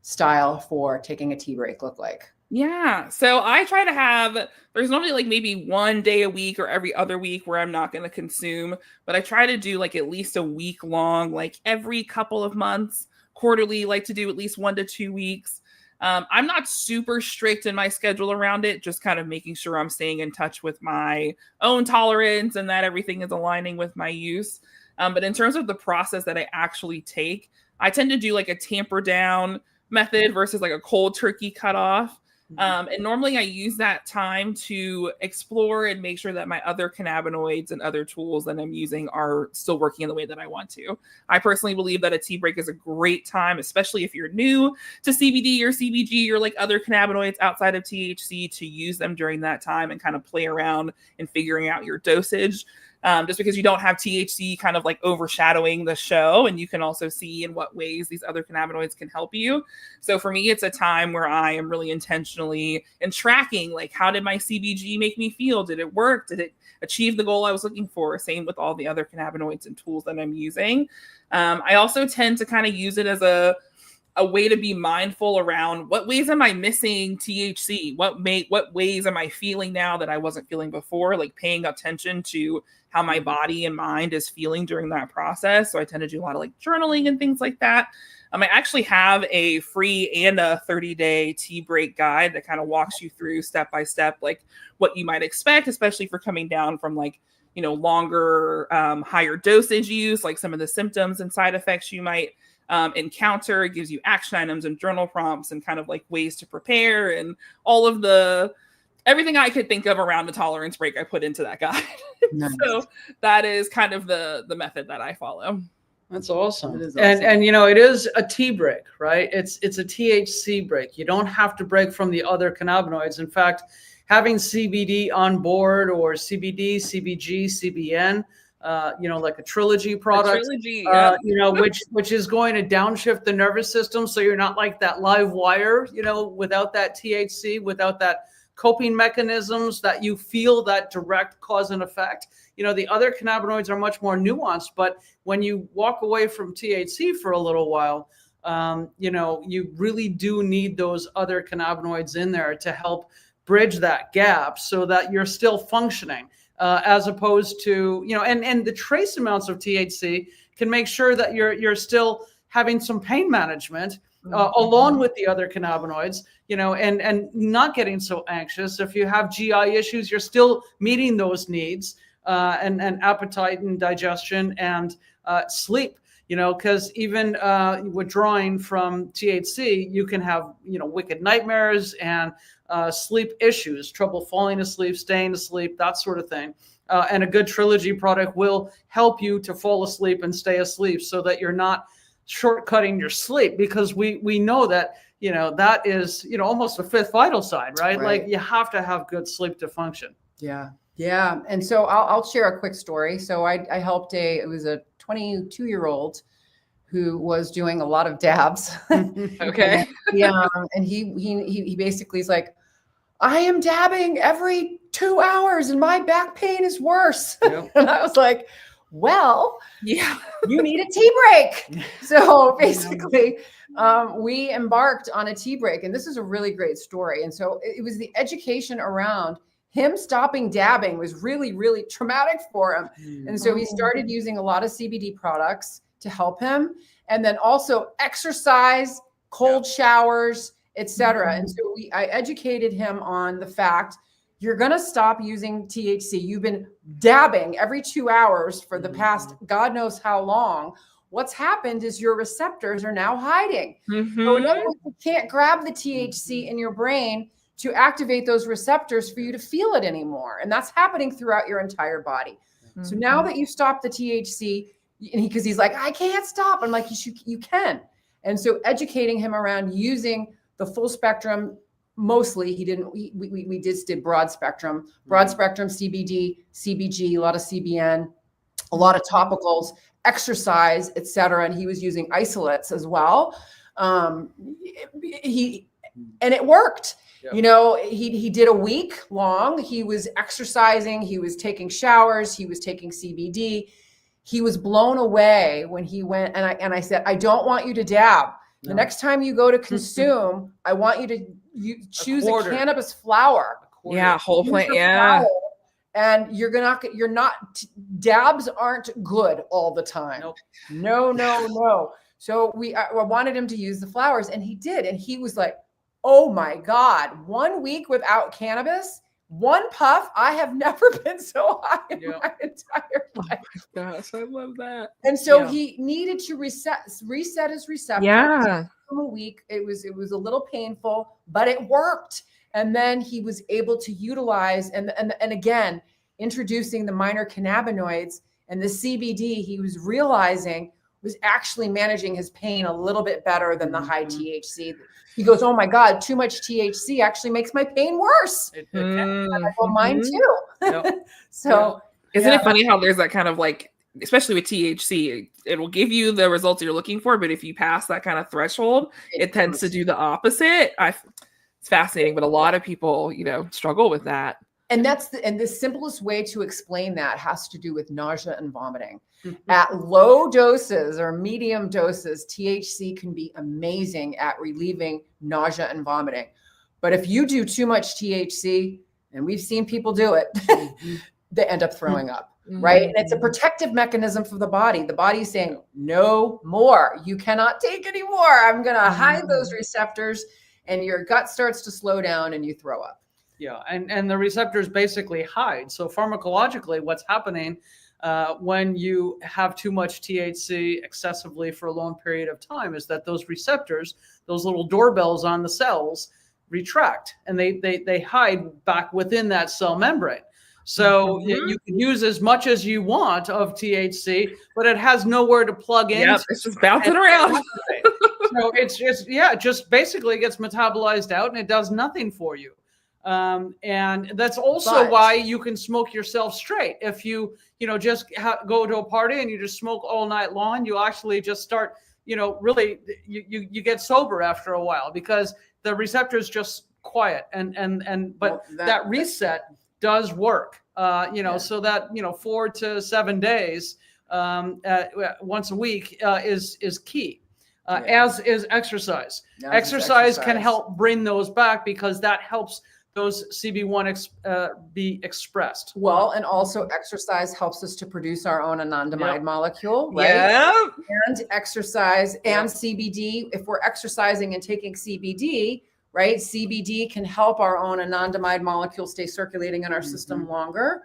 Speaker 1: style for taking a tea break look like?
Speaker 4: Yeah. So I try to have, there's normally like maybe one day a week or every other week where I'm not going to consume, but I try to do like at least a week long, like every couple of months, quarterly, like to do at least 1 to 2 weeks. I'm not super strict in my schedule around it, just kind of making sure I'm staying in touch with my own tolerance and that everything is aligning with my use. But in terms of the process that I actually take, I tend to do like a tamper down method versus like a cold turkey cutoff. And normally I use that time to explore and make sure that my other cannabinoids and other tools that I'm using are still working in the way that I want to. I personally believe that a tea break is a great time, especially if you're new to CBD or CBG or like other cannabinoids outside of THC, to use them during that time and kind of play around and figuring out your dosage. Just because you don't have THC kind of like overshadowing the show, and you can also see in what ways these other cannabinoids can help you. So for me, it's a time where I am really intentionally and tracking, like, how did my CBG make me feel? Did it work? Did it achieve the goal I was looking for? Same with all the other cannabinoids and tools that I'm using. I also tend to kind of use it as a way to be mindful around what ways am I missing THC? What ways am I feeling now that I wasn't feeling before? Like paying attention to how my body and mind is feeling during that process. So I tend to do a lot of like journaling and things like that. I actually have a free and a 30-day tea break guide that kind of walks you through step by step, like what you might expect, especially for coming down from like, longer, higher dosage use, like some of the symptoms and side effects you might encounter. It gives you action items and journal prompts and kind of like ways to prepare, and all of everything I could think of around the tolerance break I put into that guide. Nice. So that is kind of the method that I follow.
Speaker 2: That's awesome.
Speaker 1: It is awesome.
Speaker 2: And it is a tea break, right? It's a THC break. You don't have to break from the other cannabinoids. In fact, having CBD on board, or CBD, CBG, CBN, like a trilogy product, which is going to downshift the nervous system. So you're not like that live wire, without that THC, without that coping mechanisms that you feel that direct cause and effect. The other cannabinoids are much more nuanced, but when you walk away from THC for a little while, you really do need those other cannabinoids in there to help bridge that gap so that you're still functioning. As opposed to, and the trace amounts of THC can make sure that you're still having some pain management along with the other cannabinoids, and not getting so anxious. If you have GI issues, you're still meeting those needs, and appetite and digestion and sleep, because even withdrawing from THC, you can have, wicked nightmares and sleep issues, trouble falling asleep, staying asleep, that sort of thing. And a good trilogy product will help you to fall asleep and stay asleep so that you're not shortcutting your sleep, because we know that, that is, almost a fifth vital sign, right? Like you have to have good sleep to function.
Speaker 1: Yeah. Yeah. And so I'll share a quick story. So I helped it was a 22-year-old who was doing a lot of dabs.
Speaker 4: Okay.
Speaker 1: Yeah. And he basically is like, I am dabbing every 2 hours and my back pain is worse. Yep. And I was like, well, yeah, you need a tea break. So basically, we embarked on a tea break, and this is a really great story. And so it was the education around him stopping dabbing was really, really traumatic for him. And so he started using a lot of CBD products to help him. And then also exercise, cold showers, etc. And so I educated him on the fact you're going to stop using THC. You've been dabbing every 2 hours for the past God knows how long. What's happened is your receptors are now hiding. So in other words, you can't grab the THC in your brain to activate those receptors for you to feel it anymore. And that's happening throughout your entire body. So now that you stop the THC, because he's like, I can't stop. I'm like, you can. And so educating him around using the full spectrum, mostly we just did broad spectrum CBD, CBG, a lot of CBN, a lot of topicals, exercise, etc. And he was using isolates as well. And it worked. Yep. He did a week long. He was exercising. He was taking showers. He was taking CBD. He was blown away when he went. And I said, I don't want you to dab. No. The next time you go to consume, I want you to choose a cannabis flower.
Speaker 4: Yeah, whole plant. Yeah.
Speaker 1: Flower, and you're not dabs aren't good all the time. Nope. No. So I wanted him to use the flowers, and he did. And he was like, oh my God, 1 week without cannabis, One puff, I have never been so high in my entire life.
Speaker 4: Gosh, I love that.
Speaker 1: And so he needed to reset his receptors.
Speaker 4: Yeah.
Speaker 1: A week. It was a little painful, but it worked. And then he was able to utilize and again, introducing the minor cannabinoids and the CBD, he was realizing was actually managing his pain a little bit better than the high THC. He goes, oh my God, too much THC actually makes my pain worse.
Speaker 2: It can.
Speaker 1: Well, mine too.
Speaker 2: Yep.
Speaker 1: So
Speaker 4: isn't it funny how there's that kind of like, especially with THC, it will give you the results you're looking for, but if you pass that kind of threshold, it tends to do the opposite. It's fascinating, but a lot of people, struggle with that.
Speaker 1: And the simplest way to explain that has to do with nausea and vomiting. At low doses or medium doses, THC can be amazing at relieving nausea and vomiting. But if you do too much THC, and we've seen people do it, they end up throwing up, right? And it's a protective mechanism for the body. The body's saying, no more. You cannot take any more. I'm going to hide those receptors, and your gut starts to slow down and you throw up.
Speaker 2: Yeah, and the receptors basically hide. So pharmacologically, what's happening when you have too much THC excessively for a long period of time is that those receptors, those little doorbells on the cells, retract, and they hide back within that cell membrane. So you can use as much as you want of THC, but it has nowhere to plug in.
Speaker 4: Yeah, it's just bouncing around.
Speaker 2: So it just basically gets metabolized out, and it does nothing for you. And that's also why you can smoke yourself straight. If you just go to a party and you just smoke all night long, you actually just start, really you get sober after a while because the receptors just quiet but that reset does work, so that, 4 to 7 days, once a week, is key. As is exercise. Exercise can help bring those back because that helps those CB1 be expressed.
Speaker 1: Well, and also exercise helps us to produce our own anandamide molecule, right?
Speaker 4: Yeah.
Speaker 1: And exercise and CBD, if we're exercising and taking CBD, right? CBD can help our own anandamide molecule stay circulating in our system longer.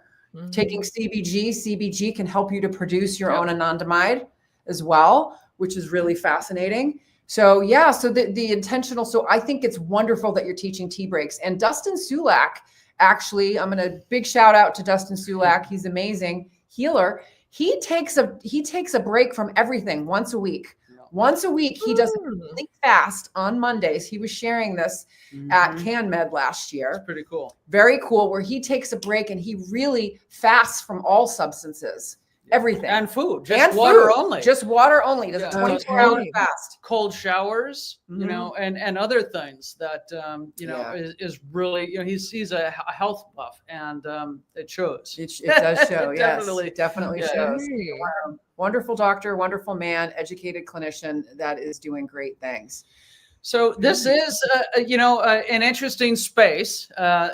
Speaker 1: Taking CBG can help you to produce your own anandamide as well, which is really fascinating. So so the intentional, so I think it's wonderful that you're teaching tea breaks. And Dustin Sulak, actually, I'm going to big shout out to Dustin Sulak. He's amazing healer. He takes a break from everything once a week. Once a week, he does a complete fast on Mondays. He was sharing this at CanMed last year.
Speaker 2: It's pretty cool.
Speaker 1: Very cool, where he takes a break and he really fasts from all substances. Everything.
Speaker 2: And food. Just water only.
Speaker 1: Just water only. Does a 24-hour fast.
Speaker 2: Cold showers, and other things that, is really, he's a health buff, and it shows.
Speaker 1: It does show, yes. Definitely
Speaker 2: Yeah.
Speaker 1: shows. Wonderful doctor, wonderful man, educated clinician that is doing great things.
Speaker 2: So this is, an interesting space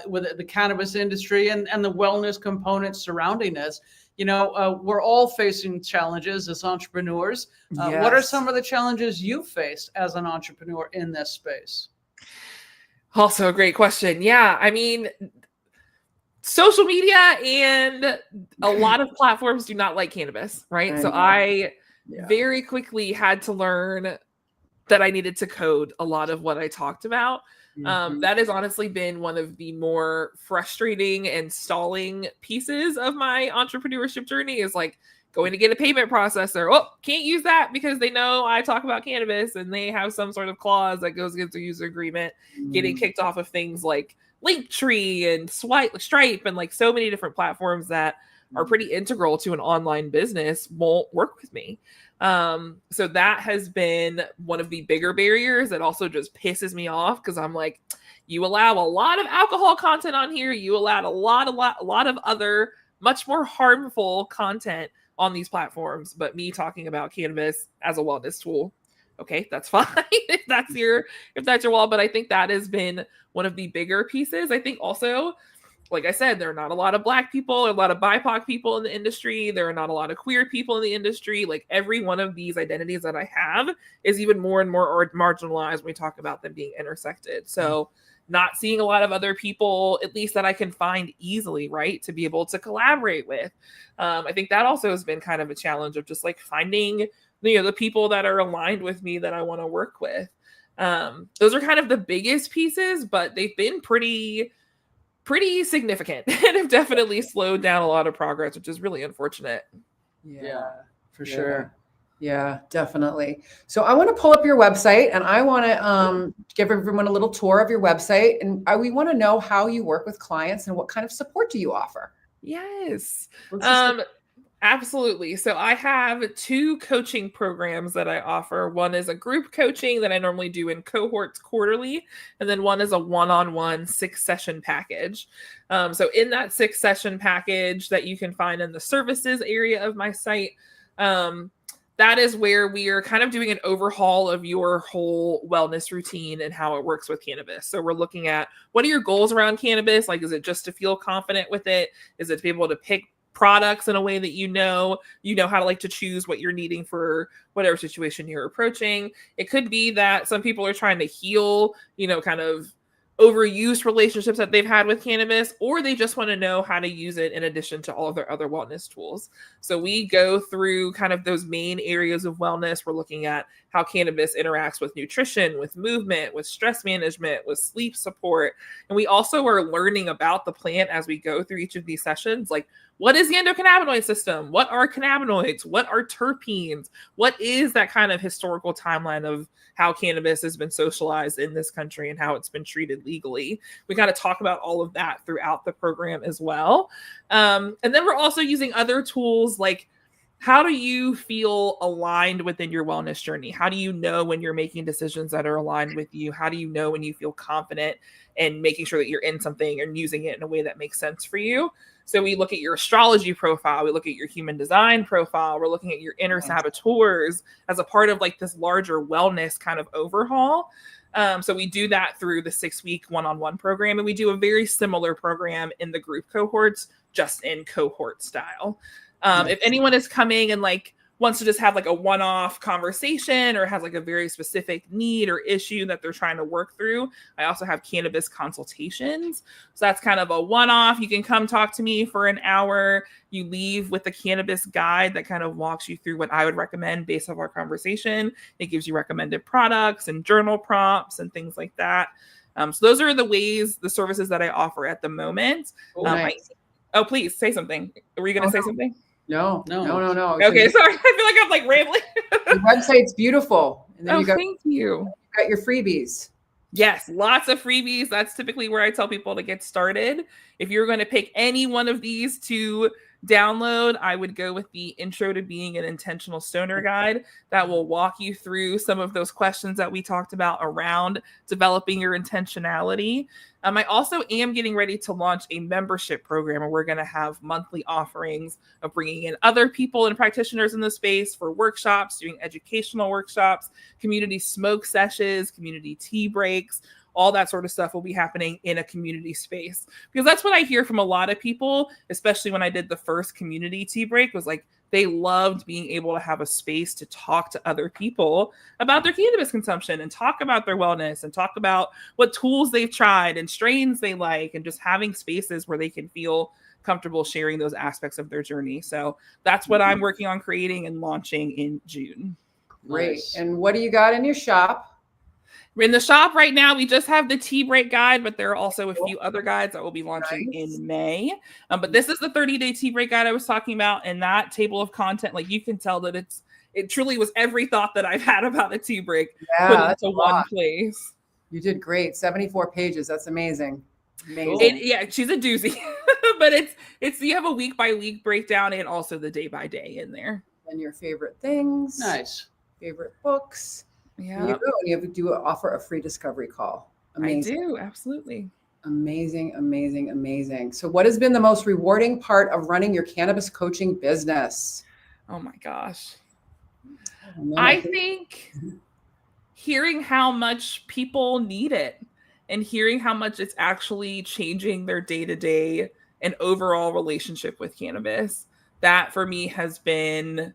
Speaker 2: with the cannabis industry and the wellness components surrounding this. We're all facing challenges as entrepreneurs. What are some of the challenges you faced as an entrepreneur in this space?
Speaker 4: Also a great question. Yeah, I mean, social media and a lot of platforms do not like cannabis, right? So I very quickly had to learn that I needed to code a lot of what I talked about. That has honestly been one of the more frustrating and stalling pieces of my entrepreneurship journey, is like going to get a payment processor. Oh, can't use that because they know I talk about cannabis and they have some sort of clause that goes against the user agreement, getting kicked off of things like Linktree and Stripe and like so many different platforms that are pretty integral to an online business won't work with me. So that has been one of the bigger barriers that also just pisses me off, because I'm like, you allow a lot of alcohol content on here. You allowed a lot of other much more harmful content on these platforms, but me talking about cannabis as a wellness tool. Okay, that's fine if that's your wall. But I think that has been one of the bigger pieces. I think also, like I said, there are not a lot of Black people, a lot of BIPOC people in the industry. There are not a lot of queer people in the industry. Like every one of these identities that I have is even more and more marginalized when we talk about them being intersected. So not seeing a lot of other people, at least that I can find easily, right, to be able to collaborate with. I think that also has been kind of a challenge of just like finding, the people that are aligned with me that I want to work with. Those are kind of the biggest pieces, but they've been pretty significant and have definitely slowed down a lot of progress, which is really unfortunate.
Speaker 2: Yeah, for sure.
Speaker 1: Yeah, definitely. So I want to pull up your website, and I want to give everyone a little tour of your website. And we want to know how you work with clients and what kind of support do you offer?
Speaker 4: Yes, absolutely. So I have 2 coaching programs that I offer. One is a group coaching that I normally do in cohorts quarterly, and then one is a one-on-one 6-session package. So in that 6-session package that you can find in the services area of my site, that is where we are kind of doing an overhaul of your whole wellness routine and how it works with cannabis. So we're looking at, what are your goals around cannabis? Like, is it just to feel confident with it? Is it to be able to pick products in a way that you know how to like to choose what you're needing for whatever situation you're approaching? It could be that some people are trying to heal, kind of overused relationships that they've had with cannabis, or they just want to know how to use it in addition to all of their other wellness tools. So we go through kind of those main areas of wellness. We're looking at how cannabis interacts with nutrition, with movement, with stress management, with sleep support. And we also are learning about the plant as we go through each of these sessions. Like, what is the endocannabinoid system? What are cannabinoids? What are terpenes? What is that kind of historical timeline of how cannabis has been socialized in this country and how it's been treated legally? We got to talk about all of that throughout the program as well. And then we're also using other tools like, how do you feel aligned within your wellness journey? How do you know when you're making decisions that are aligned with you? How do you know when you feel confident and making sure that you're in something and using it in a way that makes sense for you? So we look at your astrology profile, we look at your human design profile, we're looking at your inner saboteurs as a part of like this larger wellness kind of overhaul. So we do that through the 6-week one-on-one program, and we do a very similar program in the group cohorts, just in cohort style. If anyone is coming and like wants to just have like a one-off conversation or has like a very specific need or issue that they're trying to work through, I also have cannabis consultations. So that's kind of a one-off. You can come talk to me for an hour. You leave with a cannabis guide that kind of walks you through what I would recommend based off our conversation. It gives you recommended products and journal prompts and things like that. So those are the services that I offer at the moment.
Speaker 1: Nice.
Speaker 4: Please say something. Were you going to say something?
Speaker 1: No.
Speaker 4: Okay, sorry. I feel like I'm like rambling.
Speaker 1: The website's beautiful. And then
Speaker 4: thank you.
Speaker 1: You got your freebies.
Speaker 4: Yes, lots of freebies. That's typically where I tell people to get started. If you're going to pick any one of these to download, I would go with the Intro to Being an Intentional Stoner guide that will walk you through some of those questions that we talked about around developing your intentionality. I also am getting ready to launch a membership program where we're going to have monthly offerings of bringing in other people and practitioners in the space for workshops, doing educational workshops, community smoke sessions, community tea breaks. All that sort of stuff will be happening in a community space, because that's what I hear from a lot of people, especially when I did the first community tea break, was like they loved being able to have a space to talk to other people about their cannabis consumption and talk about their wellness and talk about what tools they've tried and strains they like, and just having spaces where they can feel comfortable sharing those aspects of their journey. So that's what I'm working on creating and launching in June.
Speaker 1: Great.
Speaker 2: Nice.
Speaker 1: And what do you got in your shop?
Speaker 4: In the shop right now, we just have the tea break guide, but there are also a few other guides that will be launching in May. But this is the 30-day tea break guide I was talking about, and that table of content, like you can tell that it truly was every thought that I've had about a tea break put into one place.
Speaker 1: You did great. 74 pages. That's amazing. Amazing.
Speaker 4: She's a doozy, but it's you have a week by week breakdown and also the day by day in there.
Speaker 1: And your favorite things.
Speaker 2: Nice.
Speaker 1: Favorite books.
Speaker 4: Yeah.
Speaker 1: You do offer a free discovery call. Amazing.
Speaker 4: I do, absolutely.
Speaker 1: Amazing. So what has been the most rewarding part of running your cannabis coaching business?
Speaker 4: Oh my gosh. I think hearing how much people need it and hearing how much it's actually changing their day-to-day and overall relationship with cannabis. That for me has been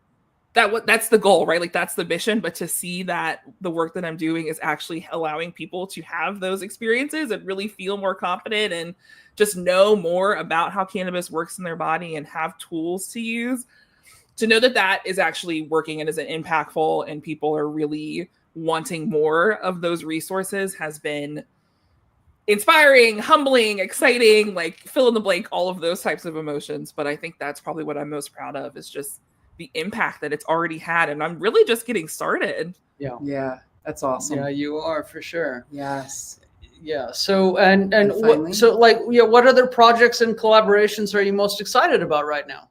Speaker 4: that's the goal, right? Like that's the mission. But to see that the work that I'm doing is actually allowing people to have those experiences and really feel more confident and just know more about how cannabis works in their body and have tools to use, to know that that is actually working and is impactful and people are really wanting more of those resources has been inspiring, humbling, exciting, like fill in the blank, all of those types of emotions. But I think that's probably what I'm most proud of, is just the impact that it's already had. And I'm really just getting started.
Speaker 1: Yeah, that's awesome.
Speaker 2: Yeah, you are, for sure.
Speaker 1: Yes.
Speaker 2: Yeah. So, and
Speaker 1: finally?
Speaker 2: what other projects and collaborations are you most excited about right now?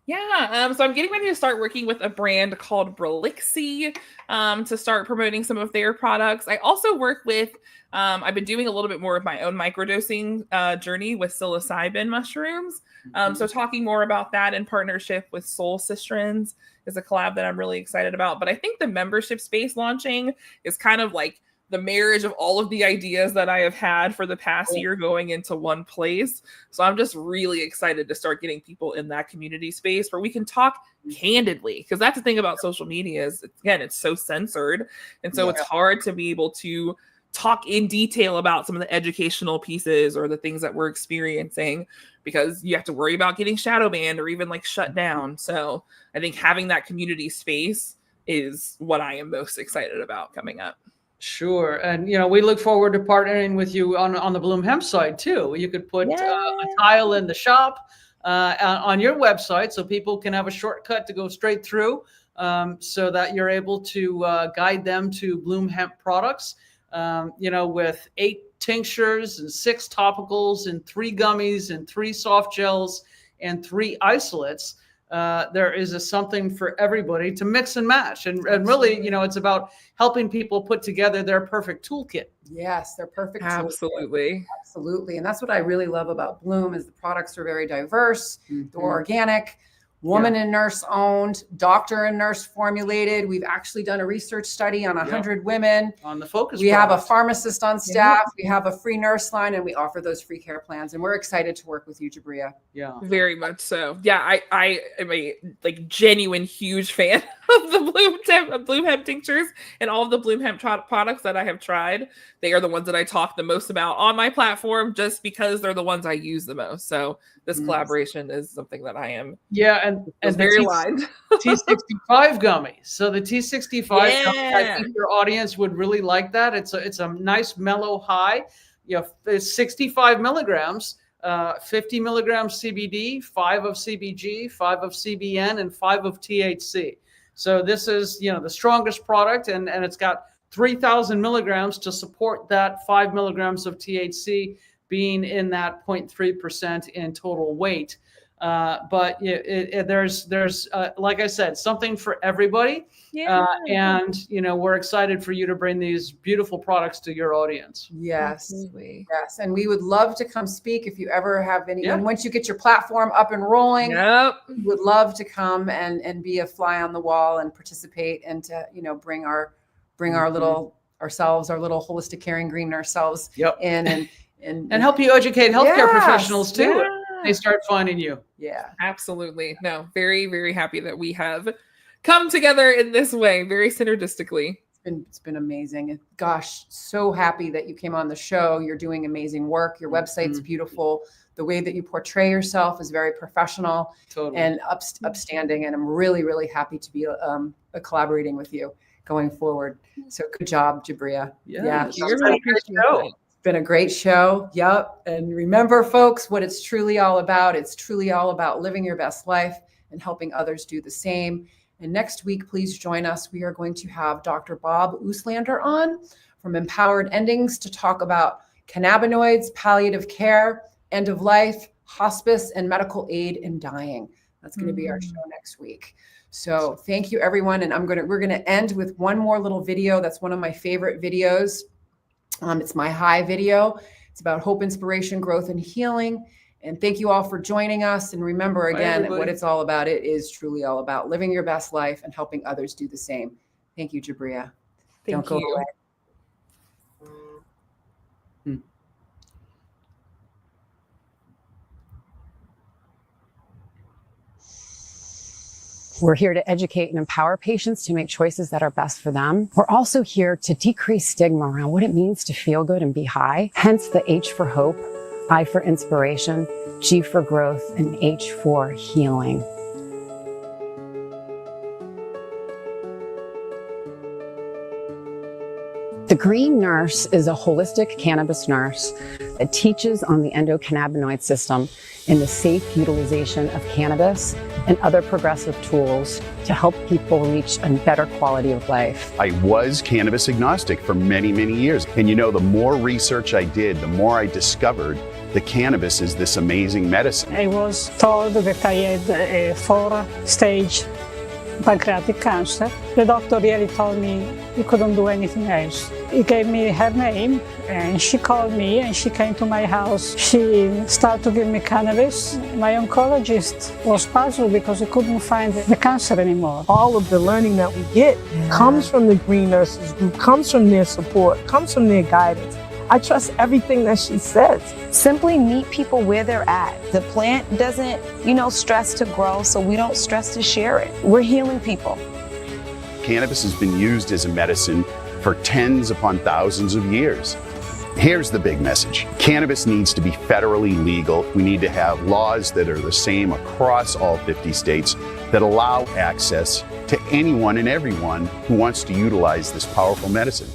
Speaker 4: Yeah, so I'm getting ready to start working with a brand called Brelixi to start promoting some of their products. I also work with, I've been doing a little bit more of my own microdosing journey with psilocybin mushrooms. So talking more about that in partnership with Soul Cistrons is a collab that I'm really excited about. But I think the membership space launching is kind of like the marriage of all of the ideas that I have had for the past year going into one place. So I'm just really excited to start getting people in that community space where we can talk candidly, because that's the thing about social media is, again, it's so censored. And so it's hard to be able to talk in detail about some of the educational pieces or the things that we're experiencing, because you have to worry about getting shadow banned or even like shut down. So I think having that community space is what I am most excited about coming up.
Speaker 2: Sure. And, we look forward to partnering with you on the Bloom Hemp side too. You could put a tile in the shop on your website so people can have a shortcut to go straight through, so that you're able to guide them to Bloom Hemp products, with 8 tinctures and 6 topicals and 3 gummies and 3 soft gels and 3 isolates. There is something for everybody to mix and match. And really, it's about helping people put together their perfect toolkit.
Speaker 1: Yes, they're perfect.
Speaker 4: Absolutely.
Speaker 1: Absolutely. And that's what I really love about Bloom is the products are very diverse. They're organic, woman and nurse owned, doctor and nurse formulated. We've actually done a research study on 100 women.
Speaker 2: On the focus.
Speaker 1: We have a pharmacist on staff. We have a free nurse line, and we offer those free care plans. And we're excited to work with you, Jabria.
Speaker 2: Yeah,
Speaker 4: very much so. Yeah, I am a genuine huge fan of the Bloom Hemp tinctures and all of the Bloom Hemp products that I have tried. They are the ones that I talk the most about on my platform, just because they're the ones I use the most. So this collaboration is something that I am.
Speaker 2: Yeah, and
Speaker 4: very aligned.
Speaker 2: T65 gummies. So the T65 gummy, I think your audience would really like that. It's a nice mellow high. It's 65 milligrams, 50 milligrams CBD, 5 of CBG, 5 of CBN, and 5 of THC. So this is the strongest product, and it's got 3,000 milligrams to support that 5 milligrams of THC being in that 0.3% in total weight. But there's like I said, something for everybody. And we're excited for you to bring these beautiful products to your audience.
Speaker 1: Yes.
Speaker 4: Absolutely.
Speaker 1: Yes. And we would love to come speak if you ever have any. And once you get your platform up and rolling, we would love to come and be a fly on the wall and participate and to, bring our little ourselves, our little holistic caring green nurse selves in and
Speaker 2: help you educate healthcare professionals too. They start finding you.
Speaker 1: Yeah,
Speaker 4: absolutely. No, very, very happy that we have come together in this way, very synergistically.
Speaker 1: It's been amazing. Gosh, so happy that you came on the show. You're doing amazing work. Your website's beautiful. The way that you portray yourself is very professional and upstanding. And I'm really, really happy to be collaborating with you going forward. So good job, Jabria. Been a great show. Yep. And remember, folks, what it's truly all about. It's truly all about living your best life and helping others do the same. And next week, please join us. We are going to have Dr. Bob Ooslander on from Empowered Endings to talk about cannabinoids, palliative care, end of life, hospice, and medical aid in dying. That's going to be our show next week. So thank you, everyone. And we're going to end with one more little video. That's one of my favorite videos. It's my high video. It's about hope, inspiration, growth, and healing. And thank you all for joining us. And remember, again, what it's all about. It is truly all about living your best life and helping others do the same. Thank you, Jabria. Don't go away.
Speaker 3: We're here to educate and empower patients to make choices that are best for them. We're also here to decrease stigma around what it means to feel good and be high. Hence the H for hope, I for inspiration, G for growth, and H for healing. The Green Nurse is a holistic cannabis nurse that teaches on the endocannabinoid system and the safe utilization of cannabis and other progressive tools to help people reach a better quality of life.
Speaker 5: I was cannabis agnostic for many, many years. And you know, the more research I did, the more I discovered the cannabis is this amazing medicine.
Speaker 6: I was told that I had a 4-stage pancreatic cancer. The doctor really told me he couldn't do anything else. He gave me her name and she called me and she came to my house. She started to give me cannabis. My oncologist was puzzled because he couldn't find the cancer anymore.
Speaker 7: All of the learning that we get comes from the Green Nurses Group, comes from their support, comes from their guidance. I trust everything that she says.
Speaker 8: Simply meet people where they're at. The plant doesn't, stress to grow, so we don't stress to share it. We're healing people.
Speaker 5: Cannabis has been used as a medicine for tens upon thousands of years. Here's the big message. Cannabis needs to be federally legal. We need to have laws that are the same across all 50 states that allow access to anyone and everyone who wants to utilize this powerful medicine.